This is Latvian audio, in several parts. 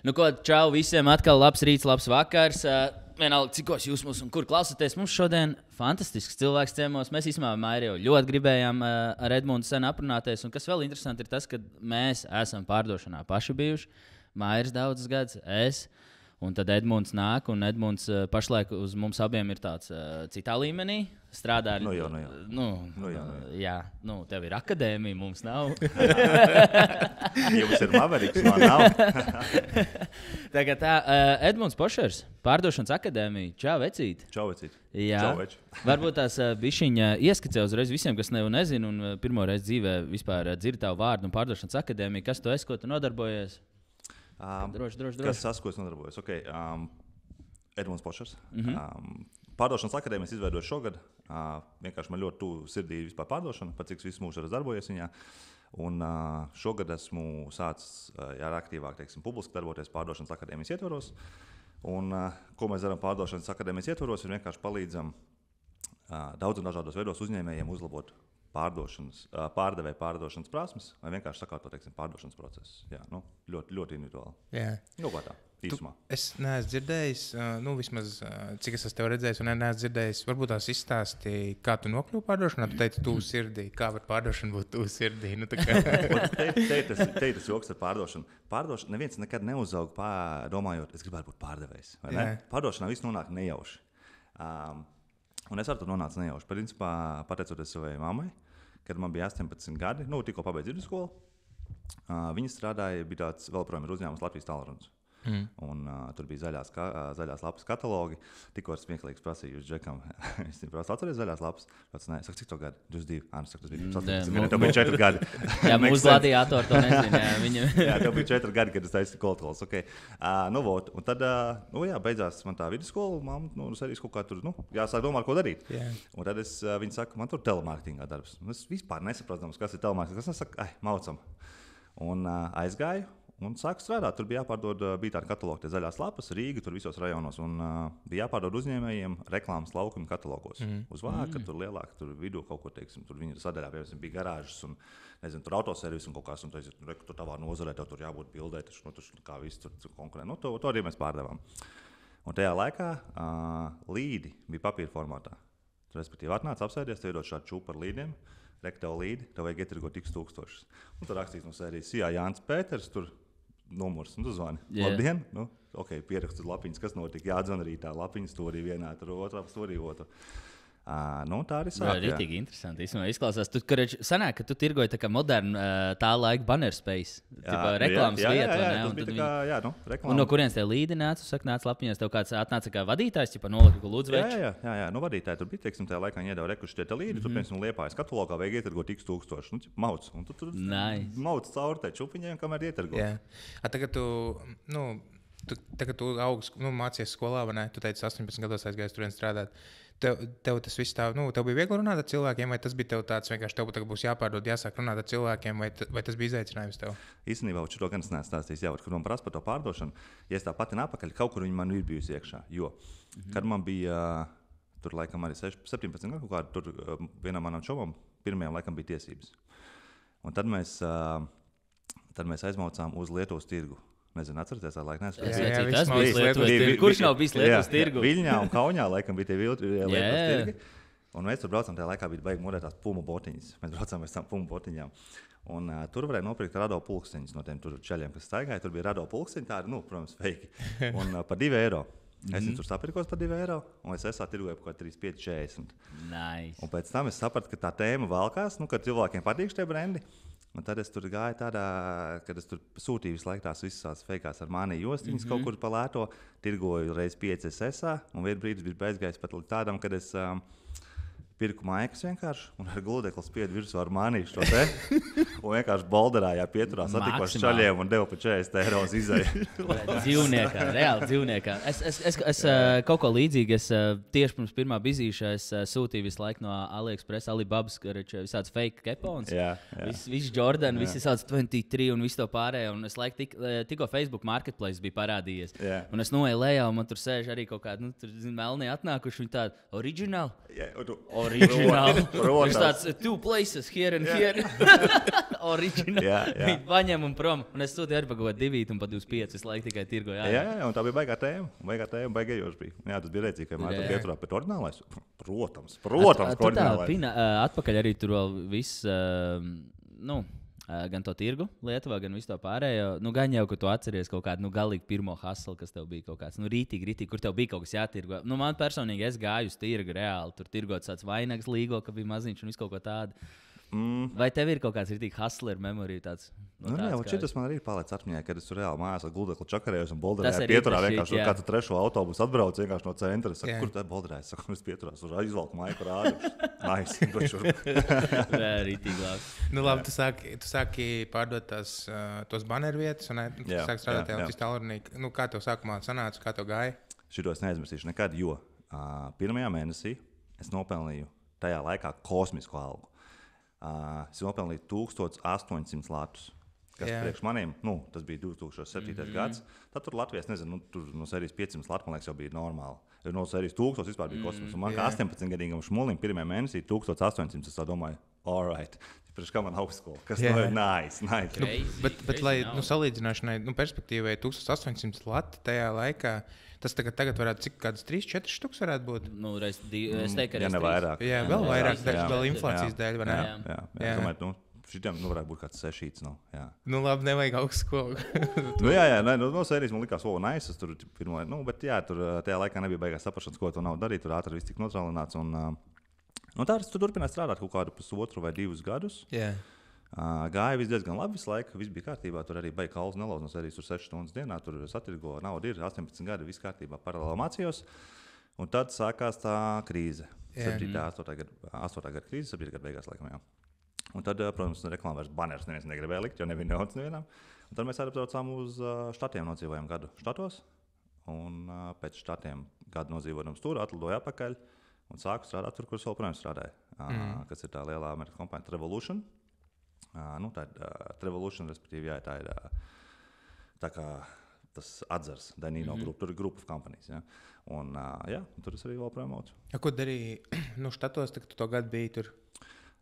Nu, ko, čau visiem, atkal labs rīts, labs vakars. Vienalga, cikos jūs mūs un kur klausāties. Mums šodien fantastisks cilvēks ciemos. Mēs īstenībā Mairi jau ļoti gribējām ar Edmundu sen aprunāties. Un kas vēl interesanti ir tas, ka mēs esam pārdošanā paši bijuši. Mairis daudzus gadus, es. Un tad Edmunds nāk, un Edmunds pašlaik uz mums abiem ir tāds citā līmenī. Strādā ar... Jā, tev ir akadēmija, mums nav. Jums ir Maveriks, man nav. Tagad tā, Edmunds Pošers, pārdošanas akadēmija. Čau, vecīt. Čau, vecīt. Jā. Čau, veči. Varbūt tās bišķiņa ieskicē uzreiz visiem, kas nezinu, un pirmo reizi dzīvē vispār dzird tavu vārdu un pārdošanas akadēmiju. Kas tu esi, ko tu nodarbojies? Droši. Kas tas, ko es nodarbojos? Okay, Edmunds Pošers. Pārdošanas akadēmijas izveidoju šogad. Vienkārši man ļoti tuvu sirdī vispār pārdošana, pat cik visu mūžu darbojies viņā. Un šogad esmu sācis ar aktīvāk, publiski darboties pārdošanas akadēmijas ietvaros. Un ko mēs darām pārdošanas akadēmijas ietvaros, ir vienkārši palīdzam daudz un dažādos veidos uzņēmējiem uzlabot pārdevēju pārdošanas prasmes vai vienkārši sakārtot pārdošanas procesus. Jā, ļoti, ļoti individuāli. Jā. Kā tā, īsumā. Es neesmu dzirdējis, vismaz cik es tev redzējis, un neesmu dzirdējis, varbūt tās izstāstīji, kā tu nokļuvi pārdošanā. Tu teici, tuvu sirdī. Kā var pārdošana būt tuvu sirdī? Te ir tas joks ar pārdošanu. Pārdošana neviens nekad neuzaug domājot, es gribētu būt pārdevējs. Pārdošanā viss nonāk nejauši. Un es ar to nonācu nejauši. Principā, pateicoties savai mammai, kad man bija 18 gadi, tikko pabeidzu vidusskolu, viņa strādāja, bija tāds vēl projām ir uzņēmums Latvijas Tālrunis. Un tur bija zaļās lapas katalogi. Tikko ar smieklīgs prasīju uz Džekam. Es prasa, atceries zaļās lapas? Nē, saku, cik to gadu? 22. Tas bija 4 gadi. Jā, mūsu gladiātori to nezina. Jā, tev bija 4 gadi, kad es taisu koltrols. Okay. Un tad, beidzās man tā vidusskola. Mamma, arī kaut kā tur, jāsāk domāt, ko darīt. Yeah. Un tad viņa saka, man tur telemarketingā darbs. Es vispār nesaprotams, kas ir telemarketing. Es saku, maucam. Un aizgāju. Un sāku strādāt. Tur bija jāpārdod, bija tādi katalogi, tie zaļās lapas, Rīga, tur visos rajonos. Un bija jāpārdod uzņēmējiem reklāmas laukuma katalogos. Uz vāka, tur lielāk, tur vidū kaut ko, tur viņi sadaļā, piemēram, bija garāžas un, tur autoservis un kaut kāds. Un tur tavā nozarē, tev tur jābūt bildē, tur kā viss tur konkurē. To arī mēs pārdevām. Un tajā laikā līdi bija papīra formātā. Tur, respektīvi, atnāca apsēdies, tev iedod šādu čūpu ar līdiem. Tev līdi, tev vajag ietirgot x tūkstošus. Un tur rakstīts no sērijas, Jānis Pēters, tur numurs, un tu zvani. Yeah. Labdien! Pierakst uz lapiņas, kas notika. Jāatzvan arī tā lapiņas stūrī vienā, tur otrā stūrī otru. Tā arī sāk. Ritīgi interesanti. Izklausās, sanāk, ka tu tirgoji tā kā modernu tā laika banner space. Reklāmas vietu. Jā, reklāmas. Un no kurienes tev līdi nāca? Saka, nāca lapiņās, tev kāds atnāca kā vadītājs, nolika, ka lūdzu veči? Jā, vadītāji tur bija, tajā laikā iedeva rekuši tie līdi, tur, piemēram, Liepājas katalogā vajag ietirgot x tūkstoši. Mauc. Un tu tur mauc cauri tai čupiņiem, kamēr ietirgot. Jā. Tagad tu mācies skolā, vai ne? Tu teici, 18 gados aizgājis turien strādāt. Tev tas viss tā, tev bija viegli runāt ar cilvēkiem, vai tas bija tev tāds vienkārši, tev būs jāpārdod, jāsāk runāt ar cilvēkiem, vai tas bija izaicinājums tev? Īstenībā, to gan es neesmu stāstījis jau, kad man prasa par to pārdošanu, ja es tā pati napakaļ, kaut kur viņi man ir bijusi iekšā, jo, kad man bija, tur laikam arī 17 gadu, kaut kādu, tur vienam manam čomam, pirmajam laikam bija tiesības. Un tad mēs aizmaucām uz Lietuvas tirgu. Nezinu, atcerieties, ar laiku Kurš nav bijis Lietuvas tirgu? Viļņā un Kaunijā laikam bija tie Lietuvas tirgi. Un mēs tur braucām, tajā laikā bija baigi modētās pumu botiņas. Mēs braucām bez tām pumu botiņām. Un tur varēja nopirkt rado pulksteņus no tiem tur čaļiem, kas staigāja. Tur bija rado pulksteņi, tādi, protams, feiki. Un par 2 eiro. Es viņu tur sapirkos par 2 eiro, un es tirgoju par 35,40. Nice. Un pēc tam es sapratu, ka tā tēma valkās, ka cilvēkiem patīk šie brendi. Un tad es tur gāju tādā, kad es tur sūtīju visu laiku tās visas feikās ar mani jostiņas kaut kur pa lēto, tirgoju reiz 5 SSA, un vienu brīdi bija aizgājis pat līdz tādam, kad es pirku maikas vienkārši, un ar gludekli spiedu virsū ar manīšu to te, un vienkārši bolderājā pieturā satikos čaļiem un devu pa 40 eiro uz izēju. Dzīvniekā, reāli dzīvniekā. Es kaut ko līdzīgi, tieši pirms pirmā bizīša sūtīju visu laiku no AliExpress, Alibabas, visāds fake kepons, viss Jordan, visi sauc 23 un visu to pārējo, un es laiku tikko Facebook Marketplace bija parādījies, un es noeju lejā, un man tur sēž arī kaut kādi, tur melnie atnākuši, viņi tādi original. Original. Protams. Viņš tāds, two places, here and here. Original. Jā. Viņi paņem un prom. Un es sūtīju arī pagot 2 un pa 25. Es laiku tikai tirgoju. Jā, un tā bija baigā tēma. Baigējoši bija. Jā, tas bija redzīgi, ka man tur pieturā pēc oriģinālais. Protams, ka oriģinālais. Atpakaļ arī tur vēl viss, gan to tirgu Lietuvā, gan visu to pārējo. Gan jau, ka tu atceries kaut kādu galīgi pirmo hustle, kas tev bija kaut kāds rītīgi, kur tev bija kaut kas jātirgo. Man personīgi, es gāju uz tirgu reāli. Tur tirgot tāds vainags līgo, ka bija maziņš un viss kaut ko tādu. Vai tev ir kaut kāds rītīgi hustler memorija tāds? Šitas man arī paliec atmiņā, kad es tur reāli mājās ar Guldeklu čakarējos un bolderēju pieturā vienkārši kādu trešo autobusu atbrauc vienkārši no centra. Es saku, kur tā bolderējas? Saku, es pieturās, uz izvalku maiku rādu. Nice. Rītīgi labi. Labi, tu sāki pārdot tos banneru vietas un tu sāki strādāt tajā vis tālrunī. Kā tev sākumā sanāca, kā tev gāja? Šito es neaizmirsīšu nekad, jo pirmajā mēnesī es nopelnīju tajā laikā kosmisku algu. Es nopelnīju 1800 latus, kas priekš maniem, tas bija 2007. Gads. Tad tur Latvijas, nezinu, tur no serijas 500 latu, man liekas, jau bija normāli. No serijas 1000 vispār bija kosmos. Un man kā 18-gadīgam šmulim pirmajā mēnesī 1800, es tā domāju, all right. Priekš kā man augstskola, kas ir nice. Bet lai salīdzināšanai, perspektīvai 1800 lati tajā laikā, tas tagad varētu cik kādas 3-4 štuks varētu būt? Es teiktu, ka ne vairāk. Jā, vēl vairāk, vēl inflācijas dēļ, vai ne? Jā. Es domāju, šitiem varētu būt kāds 6. Labi, nevajag augstskolu. No serijas man likās, nice, tur pirmo, bet tur tajā laikā nebija beigās saprašanas, ko to nav darīt, tur ātri viss tik notrālināts. Tā es tur turpināju strādāt kaut kādu 1,5 vai 2 gadus. Gāja viss diezgan labi visu laiku, viss bija kārtībā, tur arī baigi kauls nelauz no serijas, tur 6 stundas dienā, tur satirgo, nauda ir, 18 gadi, viss kārtībā, paralēli mācījos. Un tad sākās tā krīze, 8. gada krīze, 7. gada beigās laikam, jā. Un tad, protams, reklāmā vairs banerus neviens negribēja likt, jo nebija naudas nevienam. Un tad mēs atbraucām uz štatiem, nodzīvojām gadu štatos, un pēc štatiem gadu nodzīvojam tur, atlidoju atpakaļ un sāku strādāt tur, kur es vēl projām strādāju, kas ir tā lielā Amerikas kompānija Trevolution. Tā ir Trevolution, respektīvi, jā, tā ir tā kā tas atzars, Danino grupa, tur ir group of companies, jā. Un, tur es arī vēl promotu. Ko darīji, štatos, kad tu to gadu biji tur?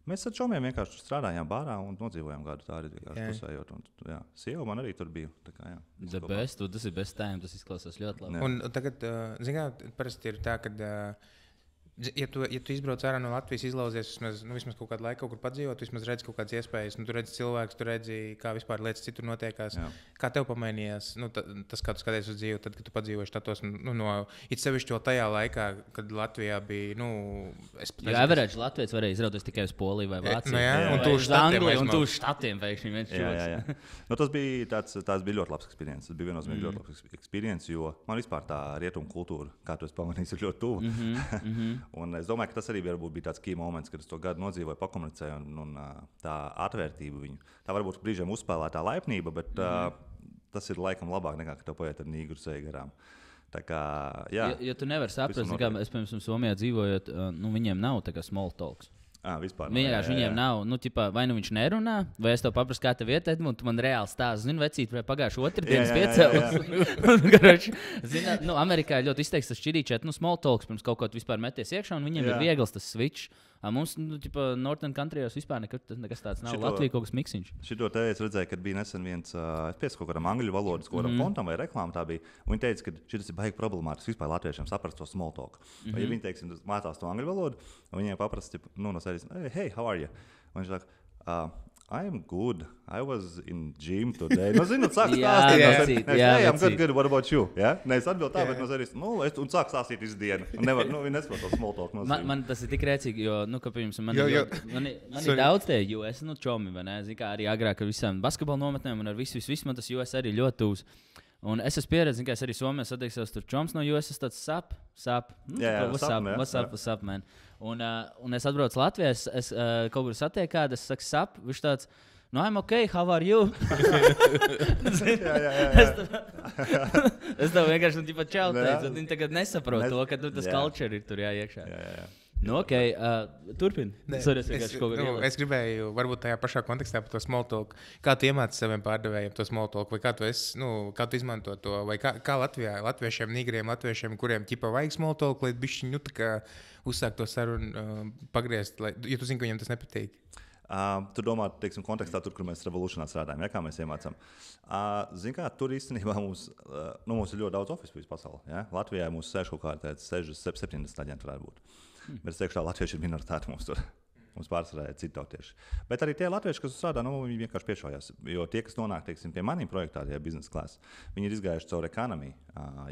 Mēs ar čomiem vienkārši strādājām bārā un nodzīvojām gadu, tā arī vienkārši pusējot. Un, sieva man arī tur bija. Tā kā, tas ir best time, tas izklausās ļoti labi. Un tagad, parasti ir tā, kad... Ja tu izbrauc ārā no Latvijas, izlauzies vismaz kaut kādu laiku, kaut kur padzīvot, vismaz redzi kaut kādas iespējas, tu redzi cilvēkus, tu redzi, kā vispār lietas citur notiekās. Kā tev pamainījās tas, kā tu skaties uz dzīvi, tad, kad tu padzīvoji štatos, it sevišķi vēl tajā laikā, kad Latvijā bija, average Latvijas varēja izrauties tikai uz Poliju vai Vāciju. Un tu uz Angliju, un tu uz štatiem pēkšņi. Tas bija ļoti labs experience. Tas bija viennozīmīgi ļoti labs experience, jo man vispār tā rietumu kultūra, kā tu esi pamanījis, ir ļoti tuva. Un es domāju, ka tas arī bija tāds key moments, kad es to gadu nodzīvoju, pakomunicēju un tā atvērtība viņu. Tā varbūt brīžiem uzspēlētā laipnība, bet tas ir laikam labāk nekā, ka tev paiet ar nīgru seju garām. Tā kā, jā. Ja tu nevari saprast, kā es, piemēram, Somijā dzīvojot, viņiem nav tā kā small talks. Vienkārši viņiem nav, vai viņš nerunā, vai es tev paprasu, kā tev iet, un tu man reāli stāsti, vecīt, vai pagājuši otrdienas piecēlus. Amerikā ir ļoti izteikts tas šķirīčēt, small talks, pirms kaut ko vispār meties iekšā, un viņiem ir viegls tas switch. Mums, Northern Countryos vispār nekas tāds nav. Latvija kaut kas miksiņš. Šito te es redzēju, kad bija nesen viens, es piesu kaut kādam angļu valodas, kaut kādam fontam vai reklāmu tā bija. Un viņi teica, ka šis ir baigi problemātisks vispār latviešiem saprast to small talk. Ja viņi, teiksim, mācās to angļu valodu, un viņiem paprasta, no sērijas, hey, how are you? Un viņš saka, I am good. I was in gym today. Zinu, sāk stāstīt. I'm good. What about you? Es atbildu tā, bet no serijas, un sāk stāstīt visu dienu. Viņi nesaprot to small talk. Man tas ir tik rēcīgi, jo, man ir daudz tie US, čomi, vai ne? Zin kā arī agrāk ar visām basketbalu nometnēm un ar visu, man tas US arī ļoti tūs. Un es esmu pieredzējis, ka es arī Somijā satiekos tur čoms no US, tāds sap. What's up, man? Un es atbraucu Latvijā, es kaut kur satieku kādu, es saku sap, viņš tāds, I'm okay, how are you? Es tev vienkārši čau teicu, viņi tagad nesaprot to, ka tas culture ir tur jāiekšā. Nu, okay, turpini. Es gribēju, varbūt tajā pašā kontekstā par to small talk. Kā tu iemāci saviem pārdevējiem to small talk, vai kā tu izmanto to, vai kā latviešiem, nigriem, latviešiem, kuriem ķipa vajag small talk, lai bišķiņ, uzsākt to sarunu, pagriezt, ja tu zini, ka viņam tas nepatīk. Tu domā, teiksim, kontekstā tur, kur mēs revolūcijā strādājam, kā mēs iemācām. Zini, kā tur īstenībā mums ir ļoti daudz ofisu visā pasaulē. Ja? Latvijā mums sēž kaut kādā 60-70 aģenti varētu būt. Bet iekšā latvieši ir minoritāte mums tur. Mums pārsvarā ir citi tautieši. Bet arī tie latvieši, kas strādā, viņi vienkārši piešaujas. Jo tie, kas nonāk, teiksim, pie maniem projektā, tie biznesa klāsts, viņi ir izgājuši caur ekonomiju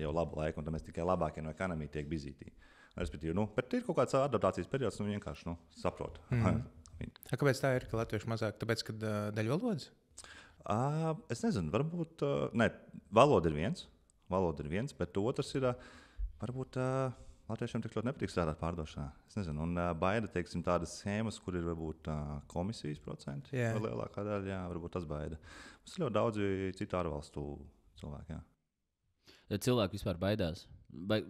jau labu laiku, un tad mēs tikai labākie no ekonomijas tiek bizītī. Respektīvi, bet ir kaut kāds adaptācijas periods, vienkārši saprot. Kāpēc tā ir, ka latvieši mazāk? Tāpēc, ka daļa valodas? Es nezinu, varbūt valoda ir viens, bet otrs ir varbūt latviešiem tik ļoti nepatīk strādāt pārdošanā. Es nezinu, un baida, teiksim, tādas schēmas, kur ir varbūt komisijas procenti vai lielākā daļa, varbūt tas baida. Mums ir ļoti daudzi citu ārvalstu cilvēki. Cilvēki vispār baidās. Tā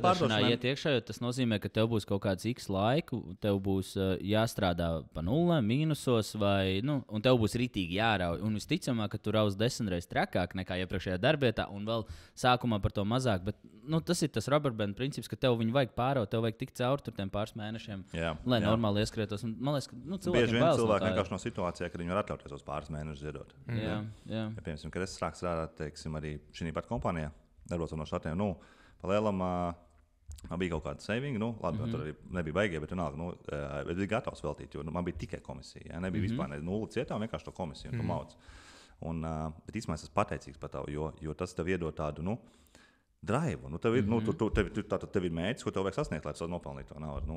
pārdošanā iet iekšā, jo tas nozīmē, ka tev būs kaut kāds X laiku, tev būs jāstrādā pa nulēm, mīnusos, un tev būs ritīgi jārauj. Un visticamāk, ka tu rauz 10 reizes trakāk nekā iepriekšējā darbietā, un vēl sākumā par to mazāk. Bet tas ir tas rubber band princips, ka tev viņu vajag pāraut, tev vajag tikt cauri tur tiem pāris mēnešiem, lai normāli ieskrietos. Un, man liekas, ka bieži vien cilvēki vienkārši no situācijā, kad viņi var atļauties tos pāris mēnešus ziedot. Jā. Ja, piemēram, kad es sāku strādāt, teiksim, arī šī pat kompānijā, darbotos no štatiem, palielam man bija kaut kāda saving, labi, tur arī nebija baigie, bet vienalga, es biju gatavs veltīt, jo man bija tikai komisija, ja? Nebija vispār nulli cietā, vienkārši to komisiju, un tu mauc. Bet īstenībā es esmu pateicīgs par tavu, jo tas tev iedod tādu, drive, tev ir mērķis, ko tev vajag sasniegt, lai tu nopelnītu to naudu.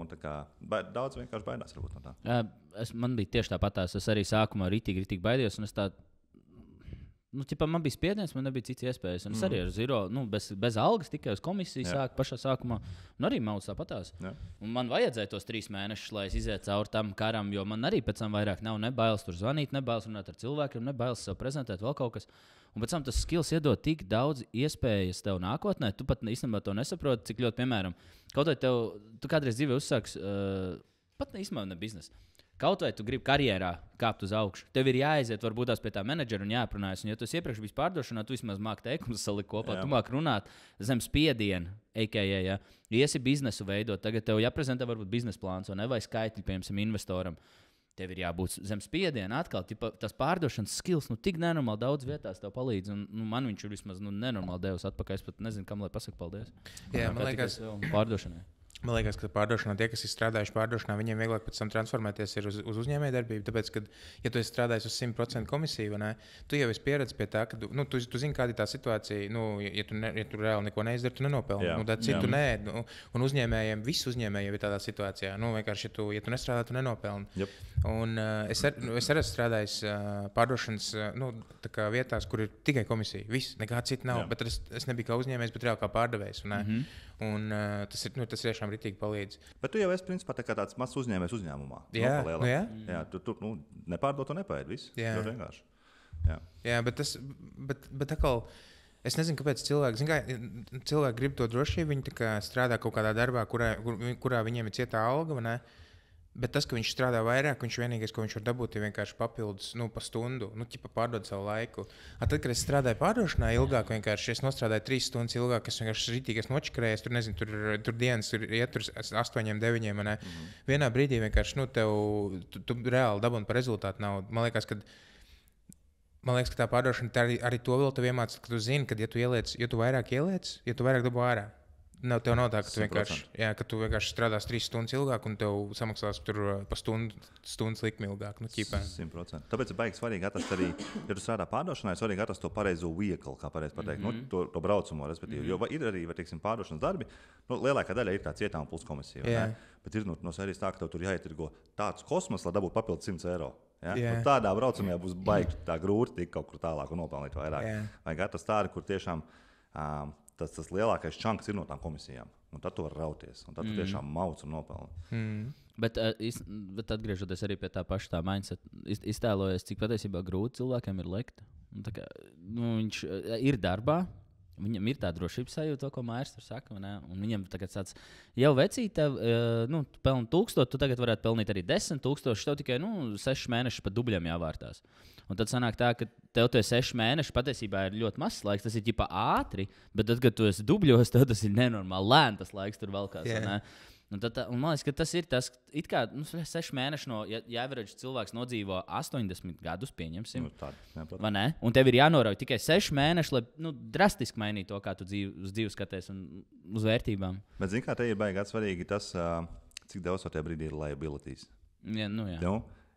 Daudz vienkārši baidās varbūt no tā. Man bija tieši tāpatās, es arī sākumā ritīgi baidījos, un es tā man bija spiediens, man nebija citas iespējas. Un es arī ar zero, bez algas, tikai uz komisiju sāku pašā sākumā. Un arī maucu tāpatās. Un man vajadzēja tos 3 mēnešus, lai es izietu cauri tam karam, jo man arī pēc tam vairāk nav nebailes tur zvanīt, nebailes runāt ar cilvēkiem, nebailes sev prezentēt vēl kaut kas. Un pēc tam tas skills iedod tik daudz iespējas tev nākotnē. Tu pat īstenībā to nesaproti, cik ļoti, piemēram, kaut vai tu kādreiz dzīvē uzsāks, pat īstenībā ne biznesa. Kaut vai tu gribi karjerā kāpt uz augšu, tev ir jāaiziet varbūt tās pie tā menedžera un jāprunājas. Un, ja tu iepriekš biji pārdošanā, tu vismaz māki teikumus salikt kopā, tu māki runāt zem spiediena, a.k.a. Iesi biznesu veidot, tagad tev jāprezentē varbūt biznesa plāns vai skaitļi, piemēram, investoram. Tev ir jābūt zem spiediena atkal. Tas pārdošanas skills tik nenormāli daudz vietās tev palīdz. Un, man viņš ir vismaz nenormāli devis atpakaļ. Es pat nezinu, kam lai pasaka paldies. Jā, man liekas, pārdošanai. Man liekas, ka pārdošanā tie, kas ir strādājuši pārdošanā, viņiem vieglāk pēc tam transformēties uz uzņēmējdarbību. Tāpēc, ka, ja tu esi strādājis uz 100% komisiju, tu jau esi pieredzējis pie tā, ka tu zini, kāda ir tā situācija. Ja tu reāli neko neizdari, tu nenopelni. Citu nē. Un uzņēmējiem, visi uzņēmēji ir tādā situācijā. Vienkārši, ja tu nestrādā, tu nenopelni. Yep. Un es arī esmu strādājis pārdošanas vietās, kur ir tikai komisija. Viss, nekā cita nav. Bet es nebiju kā uzņēmējs, bet reāli kā pārdevējs. Un tas tiešām ritīgi palīdz. Bet tu jau esi principā tāds mazs uzņēmējs uzņēmumā. Jā. Tu nepārdod to nepaiet. Viss. Ļoti vienkārši. Jā, bet atkal, es nezinu, kāpēc cilvēki grib to drošību. Viņi strādā kaut kādā darbā, kurā viņiem ir cietā alga. Bet tas, ka viņš strādā vairāk, vienīgais, ko viņš var dabūt, ir vienkārši papildus pa stundu, pārdot savu laiku. Tad, kad es strādāju pārdošanā ilgāk, es nostrādāju 3 stundas ilgāk, es vienkārši rītīgi nočakarējos, tur dienas ir iet 8, 9. Vienā brīdī vienkārši tu reāli dabūni par rezultātu naudu. Man liekas, ka tā pārdošana arī to vēl tev iemāca, ka tu zini, ka ja tu vairāk ieliec, ja tu vairāk dabū ārā. Tev nav tā, ka tu vienkārši strādās 3 stundas ilgāk un tev samaksās pa stundas likmi ilgāk. 100%. Tāpēc ir baigi svarīgi atrast arī, ja tu strādā pārdošanā, ir svarīgi atrast to pareizo vehicle, kā pareizi pateikt, to braucumu, respektīvi. Jo ir arī, teiksim, pārdošanas darbi, lielākā daļa ir tā cietā un plus komisija. Bet ir no sērijas tā, ka tev tur jāietirgo tāds kosmos, lai dabūtu papildus 100 eiro. Ja? Tādā braucamajā būs baigi tā grūti tikt kaut kur tālāk un nopelnīt vairāk. Vai atrast tādu, kur tiešām tas lielākais čanks ir no tām komisijām. Un tad tu vari rauties. Un tad tu tiešām mauc un nopelni. Bet atgriežoties arī pie tā paša mindset, iztēlojies, cik patiesībā grūti cilvēkiem ir lekt. Viņš ir darbā, Viņam ir tā drošības sajūta, ko Mairs tur saka. Un viņam tagad tāds jau vecīt, tev, tu pelni 1000, tu tagad varētu pelnīt arī 10,000. Tev tikai 6 mēnešus pa dubļiem jāvārtās. Un tad sanāk tā, ka tev tie 6 mēneši patiesībā ir ļoti mazs laiks. Tas ir ģipā ātri, bet tad, kad tu esi dubļos, tad tas ir nenormāli lēni. Tas laiks tur valkās. Yeah. Un man liekas, ka tas ir tas, it kā 6 mēneši no, ja average cilvēks nodzīvo 80 gadus, pieņemsim. Vai ne? Un tev ir jānorauj tikai 6 mēneši, lai drastiski mainītu to, kā tu uz dzīvi skaties un uz vērtībām. Bet zini, kā te ir baigi svarīgi tas, cik daudz tajā brīdī ir liabilities. Jā.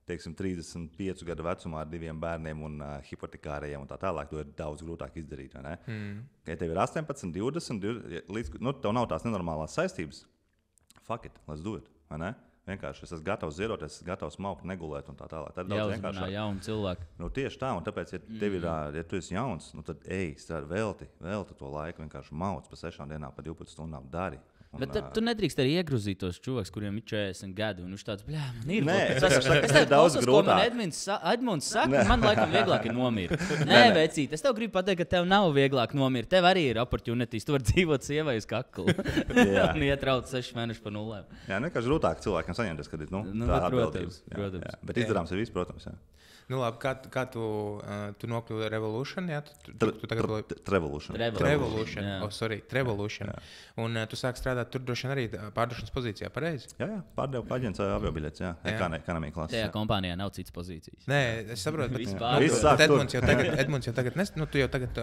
Teiksim, 35 gadu vecumā ar 2 bērniem un hipotekāriem un tā tālāk, to ir daudz grūtāk izdarīt. Ja tev ir 18, 20, līdz tev nav tās nenormālās saistības, fuck it, let's do it. Vienkārši es esmu gatavs zirot, es esmu gatavs maukt, negulēt un tā tālāk. Tad daudz vienkāršāk. Jauni cilvēki. Tieši tā, un tāpēc, ja tev ir, ja tu esi jauns, tad strādi velti to laiku, vienkārši mauc pa 6 dienām, pa 12 stundām dari. Bet tu nedrīkst arī iegruzīt tos čūvaks, kuriem ir 40 gadi. Un viņš tāds, man ir daudz grūtāk. Edmunds saka, man laikam vieglāk ir nomirt. Nē, vecīt, es tev gribu pateikt, ka tev nav vieglāk nomirt. Tev arī ir opportunities. Tu vari dzīvot sievai uz kaklu. Un ietraut 6 mēnešus pa nullēm. Jā, nekāds grūtāk cilvēkiem saņemties, kad ir tā atbildības. Protams. Bet izdarāms ir viss, protams. Jā. Labi, kā tu nokļuvi Revolution? Jā? Tu tagad Revolution. Revolution. Un tu sāki strādāt tur droši vien arī pārdošanas pozīcijā, pareizi? Jā, pārdevu pa aģentūrai aviobiļetes, ekonomija klases. Tajā kompānijā nav citas pozīcijas. Nē, es saprotu, bet Edmunds jau tagad, tu jau tagad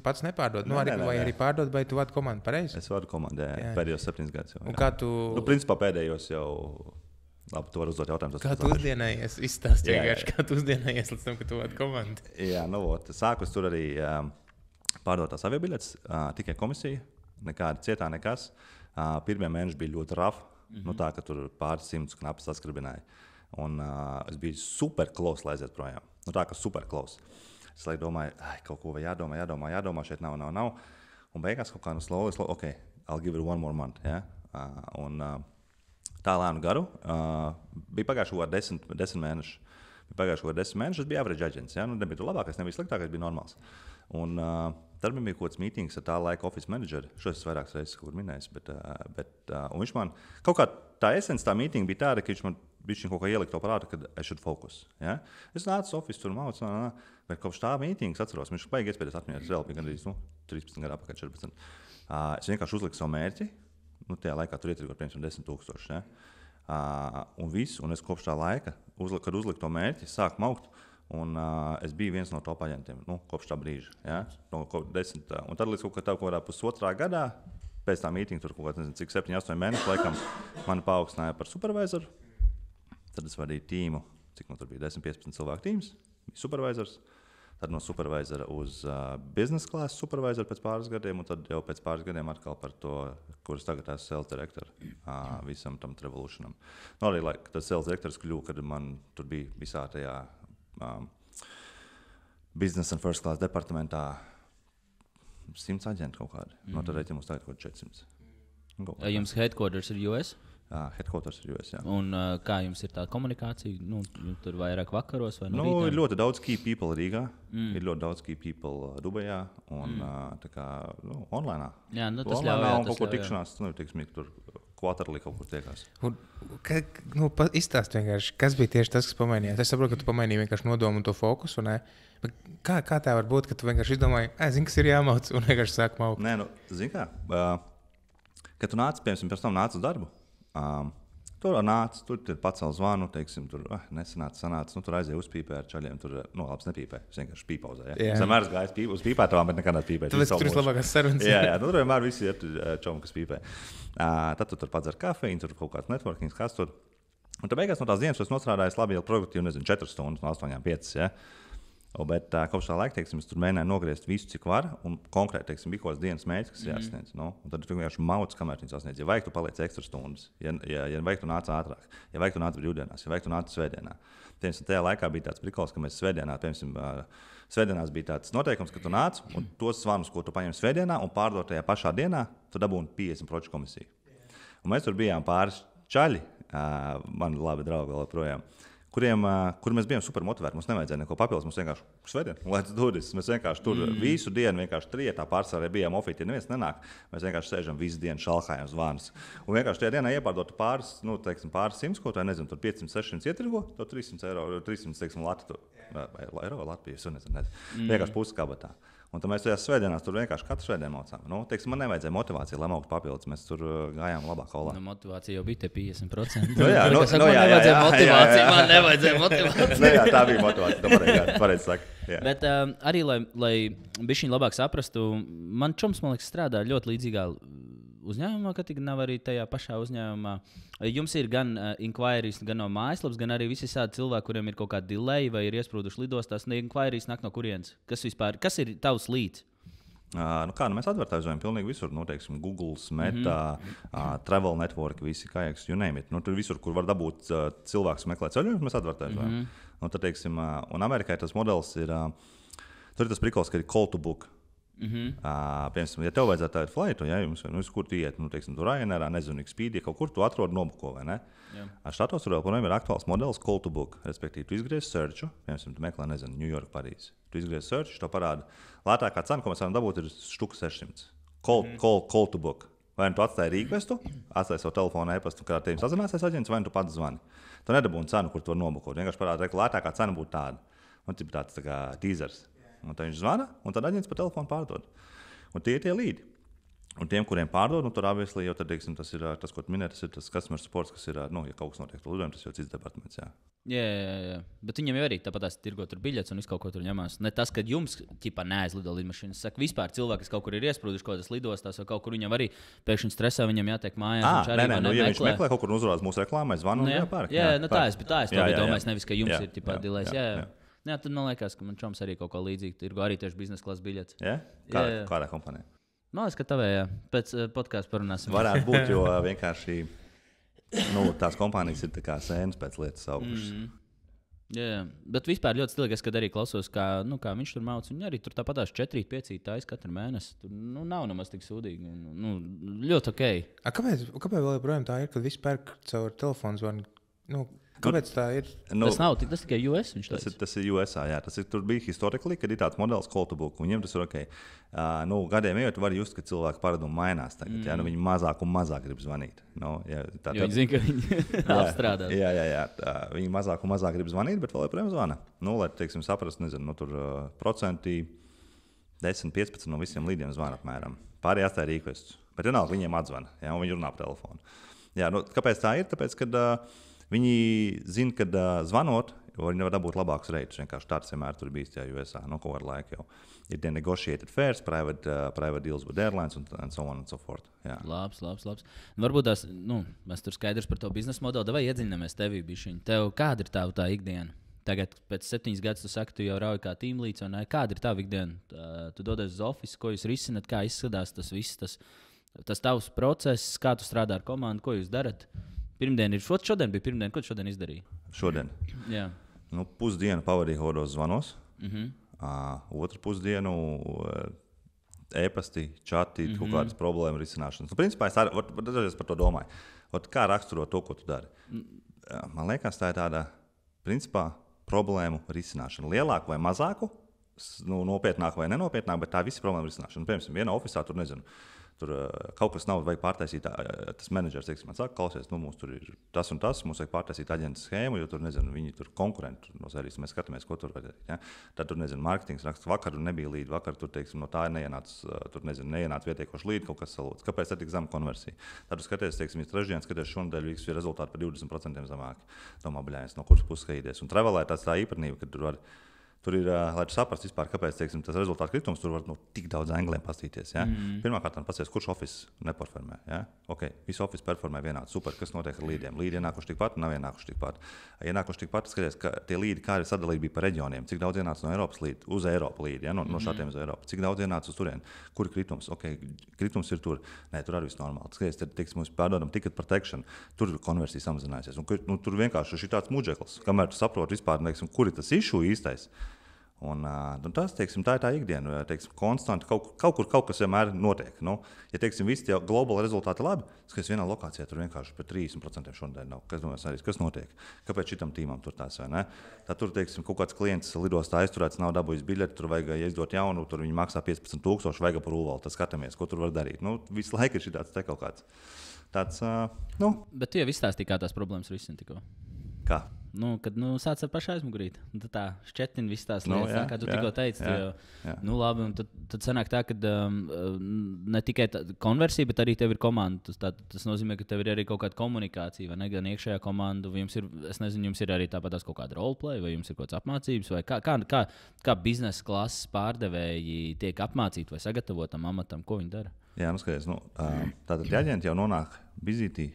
pats nepārdod. Vai arī pārdod, vai tu vadi komandu, pareizi? Es vadu komandu, pēdējos 7 gadus. Un kā tu... Principā pēdējos jau... Labi, tu vari uzdot jautājumu. Kā tu uzdienajies? Izstāsti vienkārši, kā tu uzdienajies līdz tam, ka tu vadi komandu. Jā, sākus tur arī pārdotās aviobiļetes, tikai komisija, nekāda cietā nekas. Pirmie mēneši bija ļoti rough, tā, ka tur pāris 100 knapi saskribināja. Un es biju super close, lai aiziet projām. Tā, ka super close. Es domāju, kaut ko jādomā, šeit nav. Un beigās kaut kā slowly, ok, I'll give it one more month. Ja? Tā lēnu garu. Bija pagājuši kaut kādi 10 mēneši. Es biju average agents. Ja? Nebija tur labākais, nebija sliktākais, bija normāls. Un tad bija kaut kāds meetings ar tā laika office manageru. Šo es vairākas reizes kaut kur minējis. Un viņš man, kaut kā tā esence tā meeting bija tāda, ka viņš man kaut kā ielika to prātu, ka I should focus. Ja? Es nācu office, tur maucu, bet kopš tā meetings atceros, viņš baigi iespējas atmiņas, vēl bija gandrīz 13 gadu apakaļ 14. Es vienkārši uzliku savu mērķi. Tajā laikā tur ietrīgot 10,000. Ja? Un es kopš tā laika, kad uzliku to mērķi, sāku maukt. Un es biju viens no top aģentiem kopš tā brīža. Ja? Un tad līdz kaut kādā pusotrā gadā, pēc tā mītinga, tur kaut kādā 7, 8 mēneši, laikam, mani paaugstināja par supervisoru. Tad es vadīju tīmu, cik man tur bija 10, 15 cilvēku tīms, bija supervisors. Tad no supervisora uz business class supervisoru pēc pāris gadiem, un tad jau pēc pāris gadiem atkal par to, kurš tagad esmu sales direktor visam tam Revolutionam. Arī tas sales direktors kļuva, kad man tur bija visā tajā business and first class departamentā 100 aģenti kaut kādi. No tad reiķi mums tagad kaut 400. Jums headquarters ir US? Headquarters ir US, jā. Un kā jums ir tā komunikācija? Tur vairāk vakaros vai no rītiem? Ir ļoti daudz key people Rīgā, ir ļoti daudz key people Dubajā un tā kā online. Jā, tas ļauj. Un kaut ko tikšanās, teiksim, tur quarterly kaut kur tiekās. Izstāst vienkārši, kas bija tieši tas, kas pamainījās? Es saprotu, ka tu pamainīji vienkārši nodomu un to fokusu, ne? Kā tā var būt, ka tu vienkārši izdomāji, zini, kas ir jāmauc un vienkārši sāk maukt? Nē, zini kā, kad tu nāc, piemēram, pēc tam nāc uz darbu, tur nāc, tur pacēl zvanu, teiksim, tur sanāca, tur aizēja uzpīpē ar čaļiem, tur, labs nepīpē, es vienkārši pīpauzēju, ja? Es vienmēr gāju uz pīpētavām, bet nekad pīpēt. Tāpēc tur ir labākās sarunas. Jā, tur vienmēr visi ir čomi, kas pīpē. Tad tu tur padzer kafiju, tur kaut kāds networking, kas tur. Un tad beigās no tās dienas es nostrādāju labi, jau produktīvi, 4 stundas, no 8-5, ja? Bet kopš tā laika, teiksim, es tur mēģināju nogriezt visu, cik var, un konkrēti, teiksim, bija kaut kāds dienas mērķis, kas jāsniedz. Un tad tu vienkārši mauc, kamēr viņi sasniedz. Ja vajag, tu paliec ekstra stundas. Ja vajag, tu nāc ātrāk. Ja vajag, tu nāc brīvdienās. Ja vajag, tu nāc svētdienā. Tajā laikā bija tāds prikols, ka mēs svētdienā, piemēram, svētdienās bija tāds noteikums, ka tu nāc, un tos zvanus, ko tu paņem svētdienā, un pārdot tajā pašā dienā, tu dabūni 50% komisiju. Un mēs tur bijām pāris čaļi, mani labi draugi vēl projām, kur mēs bijām super motivēti. Mums nevajadzēja neko papildus. Mums vienkārši svētdien, let's do this. Mēs vienkārši tur visu dienu vienkārši trietā pārsvarā bijām ofīti. Ja neviens nenāk, mēs vienkārši sēžam visu dienu šalhājam zvanus. Un vienkārši tajā dienā iepārdot pāris simts, ko tā nezinu, tur 500, 600 ietirgo, to 300 eiro, 300, teiksim, Latvijas, nezinu. Vienkārši pusi kabatā. Un tad mēs tajās svētdienās tur vienkārši katru svētdienu maucām. Teiksim, man nevajadzēja motivāciju, lai mauktu papildus. Mēs tur gājām labāk kolā. Motivācija jau bija te 50%. Man nevajadzēja motivāciju. Jā, tā bija motivācija. Pareizi saka. Bet arī, lai bišķiņ labāk saprastu, man čoms, man liekas, strādā ļoti līdzīgā uzņēmumā, ka tik nav arī tajā pašā uzņēmumā. Jums ir gan inquiries, gan no mājaslapas, gan arī visi tādi cilvēki, kuriem ir kaut kāda delay vai ir iesprūduši lidostās. Inquiries nāk no kurienes? Kas ir tavs līdz? Mēs advertizējam pilnīgi visur. Teiksim, Google, Meta, Travel Network, visi kājaks, you name it. Tur visur, kur var dabūt cilvēks meklēt ceļojumus, mēs advertizējam. Tad, teiksim, un Amerikai tas modelis ir, tur ir tas prikols, ka ir call to book. Piemēram, ja tev vajadzētu tādu flaitu, ja jums kur tu iet, teiksim, tur Ryanairā, nezinu, Expedia, kaut kur tu atrodi nobuko, vai ne? Štatos tur vēl ir aktuāls modelis call to book, respektīvi, tu izgriezi searchu, piemēram, tu meklē, nezinu, New York, Parīzi. Tu izgriezi searchu, to parāda. Lētākā cena, ko mēs varam dabūt, ir štuka 600. Call to book. Vai tu atstāji rīkvestu, atstāji savu telefonu e-pastu, kā ar tevi sazināsies aģents, vai tu pats zvani. Tu nedabūni cenu, kur tu var nobukot. Vienkārši parāda, ka lētākā cena būtu tāda. Un tāds tā kā teasers. Un tad viņš zvana, un tad aģents pa telefonu pārdod. Un tie ir tie līdi. Un tiem, kuriem pārdod, tur obviously jau tad, teiksim, tas ir tas, ko tu minēji, tas ir tas customer supports, kas ir, ja kaut kas notiek lidojumā, tas jau cits departaments. Jā. Bet viņam jau arī tāpat tās tirgo tur biļetes un visu kaut ko tur ņemās. Ne tas, ka jums ķipā neaizlido lidmašīnas. Saka, vispār cilvēki, kas kaut kur ir iesprūduši kaut kādas lidostās, vai kaut kur viņam arī pēkšņi stresā, viņam jātiek mājās. Ja viņš meklē kaut kur un uzrādās mūsu reklāmai, zvanu un jāpērk. Tā es to biju domājis, nevis, ka jums ir ķipā delays. Jā, tad man liekas, ka man čoms arī kaut ko līdzīgu tirgo, arī tieši biznesa klases biļetes. Kādā kompānijā? Man liekas, ka tavējā. Pēc podkāstu parunāsim. Varētu būt, jo vienkārši tās kompānijas ir tā kā sēnes pēc lietas augušas. Jā, bet vispār ļoti stilīgais, kad arī klausos, kā viņš tur māc. Viņi arī tur tāpatās 4-5 tais katru mēnesi. Tur nav nemaz tik sūdīgi. Ļoti ok. Kāpēc vēl joprojām tā ir, kad viss pērk caur telefonu zvanu? Kāpēc tā ir? Tas nav tas tikai US. Tas ir USA. Jā. Tur bija historiski, kad ir tāds modelis call to book. Viņiem tas ir ok. Gadiem ejot, var just, ka cilvēku paradumi mainās. Tagad, viņi mazāk un mazāk grib zvanīt. Viņi zina, ka viņi apstrādās. Jā. Viņi mazāk un mazāk grib zvanīt, bet vēl joprojām zvana. Lai, teiksim, saprast, nezinu, tur procenti 10-15 no visiem līdiem zvana apmēram. Pārējie atstāja rīkvestus. Bet vienalga viņiem atzvana, un viņi runā pa telefonu. Kāpēc tā ir? Tāpēc, kad viņi zina, ka zvanot, viņi nevar dabūt labākus reitus. Vienkārši tāds vienmēr tur bijis tajā USA. Kaut kādu laiku jau ir tie negotiated fares, private deals with airlines and so on and so forth. Jā. Labs. Varbūt tās, mēs tur skaidrs par to biznesa modeli. Vai iedziļināmies tevī bišķiņ? Tev kāda ir tā ikdiena? Tagad pēc 7 gadus tu saki, tu jau rauj kā tīmlīds. Kāda ir tā ikdiena? Tu dodies uz ofisu, ko jūs risināt, kā izskatās tas viss, tas tavs process, kā tu strādā ar komandu, ko jūs darat? Šodien bija pirmdiena. Ko tu šodien izdarīji? Šodien? Jā. Pusdienu pavadīju hodos zvanos. Otru pusdienu e-pasti, čati, kaut kādas problēmas risināšanas. Principā es dažreiz par to domāju. Kā raksturot to, ko tu dari? Man liekas, tā ir tāda, principā, problēmu risināšana. Lielāku vai mazāku, nopietnāku vai nenopietnāku, bet tā visi problēma risināšana. Piemēram, vienā ofisā tur nezinu. Tur kaut kas nav, vajag pārtaisīt. Tas menedžers, teiksim, man saka, klausies, mums tur ir tas un tas, mums vajag pārtaisīt aģentu schēmu, jo tur, nezinu, viņi tur konkurenti no sērijas. Mēs skatāmies, ko tur vajag. Ja? Tad tur, nezinu, mārketings raksta, vakar nebija līdi, vakar tur, teiksim, no tā neienāca vietiekoši līdi, kaut kas salūts. Kāpēc tā tik zema konversija? Tad tu skaties, teiksim, trešdien skaties šonadēļ visi rezultāti par 20% zemāki. Domā, bļājas, no kuras puses skatīties. Un travelē tā īpatnība, ka tur ir, lai tu saprastu vispār, kāpēc, teiksim, tas rezultāts kritums, tur var tik daudz angliem pastīties. Ja? Pirmkārt, pasties, kurš office neperformē. Ja? Visi office performē vienādi. Super, kas notiek ar līdiem? Līdi ienākuši tikpat, nav ienākuši tikpat. Ienākuši tikpat, skaties, ka tie līdi, kā ir sadalīti bija pa reģioniem, cik daudz ienāca no Eiropas līdi, uz Eiropu līdi, ja? no šādiem uz Eiropu. Cik daudz ienāca uz turieni? Kur ir kritums? Kritums ir tur. Nē, tur arī viss normāli. Skaties, tad, teiksim, mēs pārdodam ticket protection, tur konversija samazinājusies. Un tur vienkārši ir tāds muģeklis, kamēr tu saproti vispār, teiksim, kur ir tas issue īstais. Un tas, teiksim, tā ir tā ikdiena. Teiksim, konstanti kaut kur kaut kas vienmēr notiek. Nu, ja teiksim, visi tie globāli rezultāti labi, tad vienā lokācijā tur vienkārši par 30% šodien nav. Kas notiek? Kāpēc šitam tīmam tur tās vai ne? Tad tur, teiksim, kaut kāds klients lidostā aizturēts, nav dabūjis biļeti, tur vajag izdot jaunu, tur viņi maksā 15,000, vajag par ūvali. Tad skatāmies, ko tur var darīt. Nu, visu laiku ir šitāds te kaut kāds. Tāds, Bet tu jau izstāstīji, kā tās problēmas risina tikko. Kā? Kad sāc ar pašu aizmugurīti, tad tā šķetina visas tās lietas, jā, kā tu tikko teici. jā. Labi, un tad sanāk tā, ka ne tikai konversija, bet arī tev ir komanda. Tas nozīmē, ka tev ir arī kaut kāda komunikācija, vai ne? Gan iekšējā komanda, vai jums ir, es nezinu, jums ir arī tāpat kaut kāda roleplay, vai jums ir kaut kāds apmācības, vai kā biznesa klases pārdevēji tiek apmācīti vai sagatavotam amatam, ko viņi dara? Jā, skaties, tātad aģenti jau nonāk vizītī.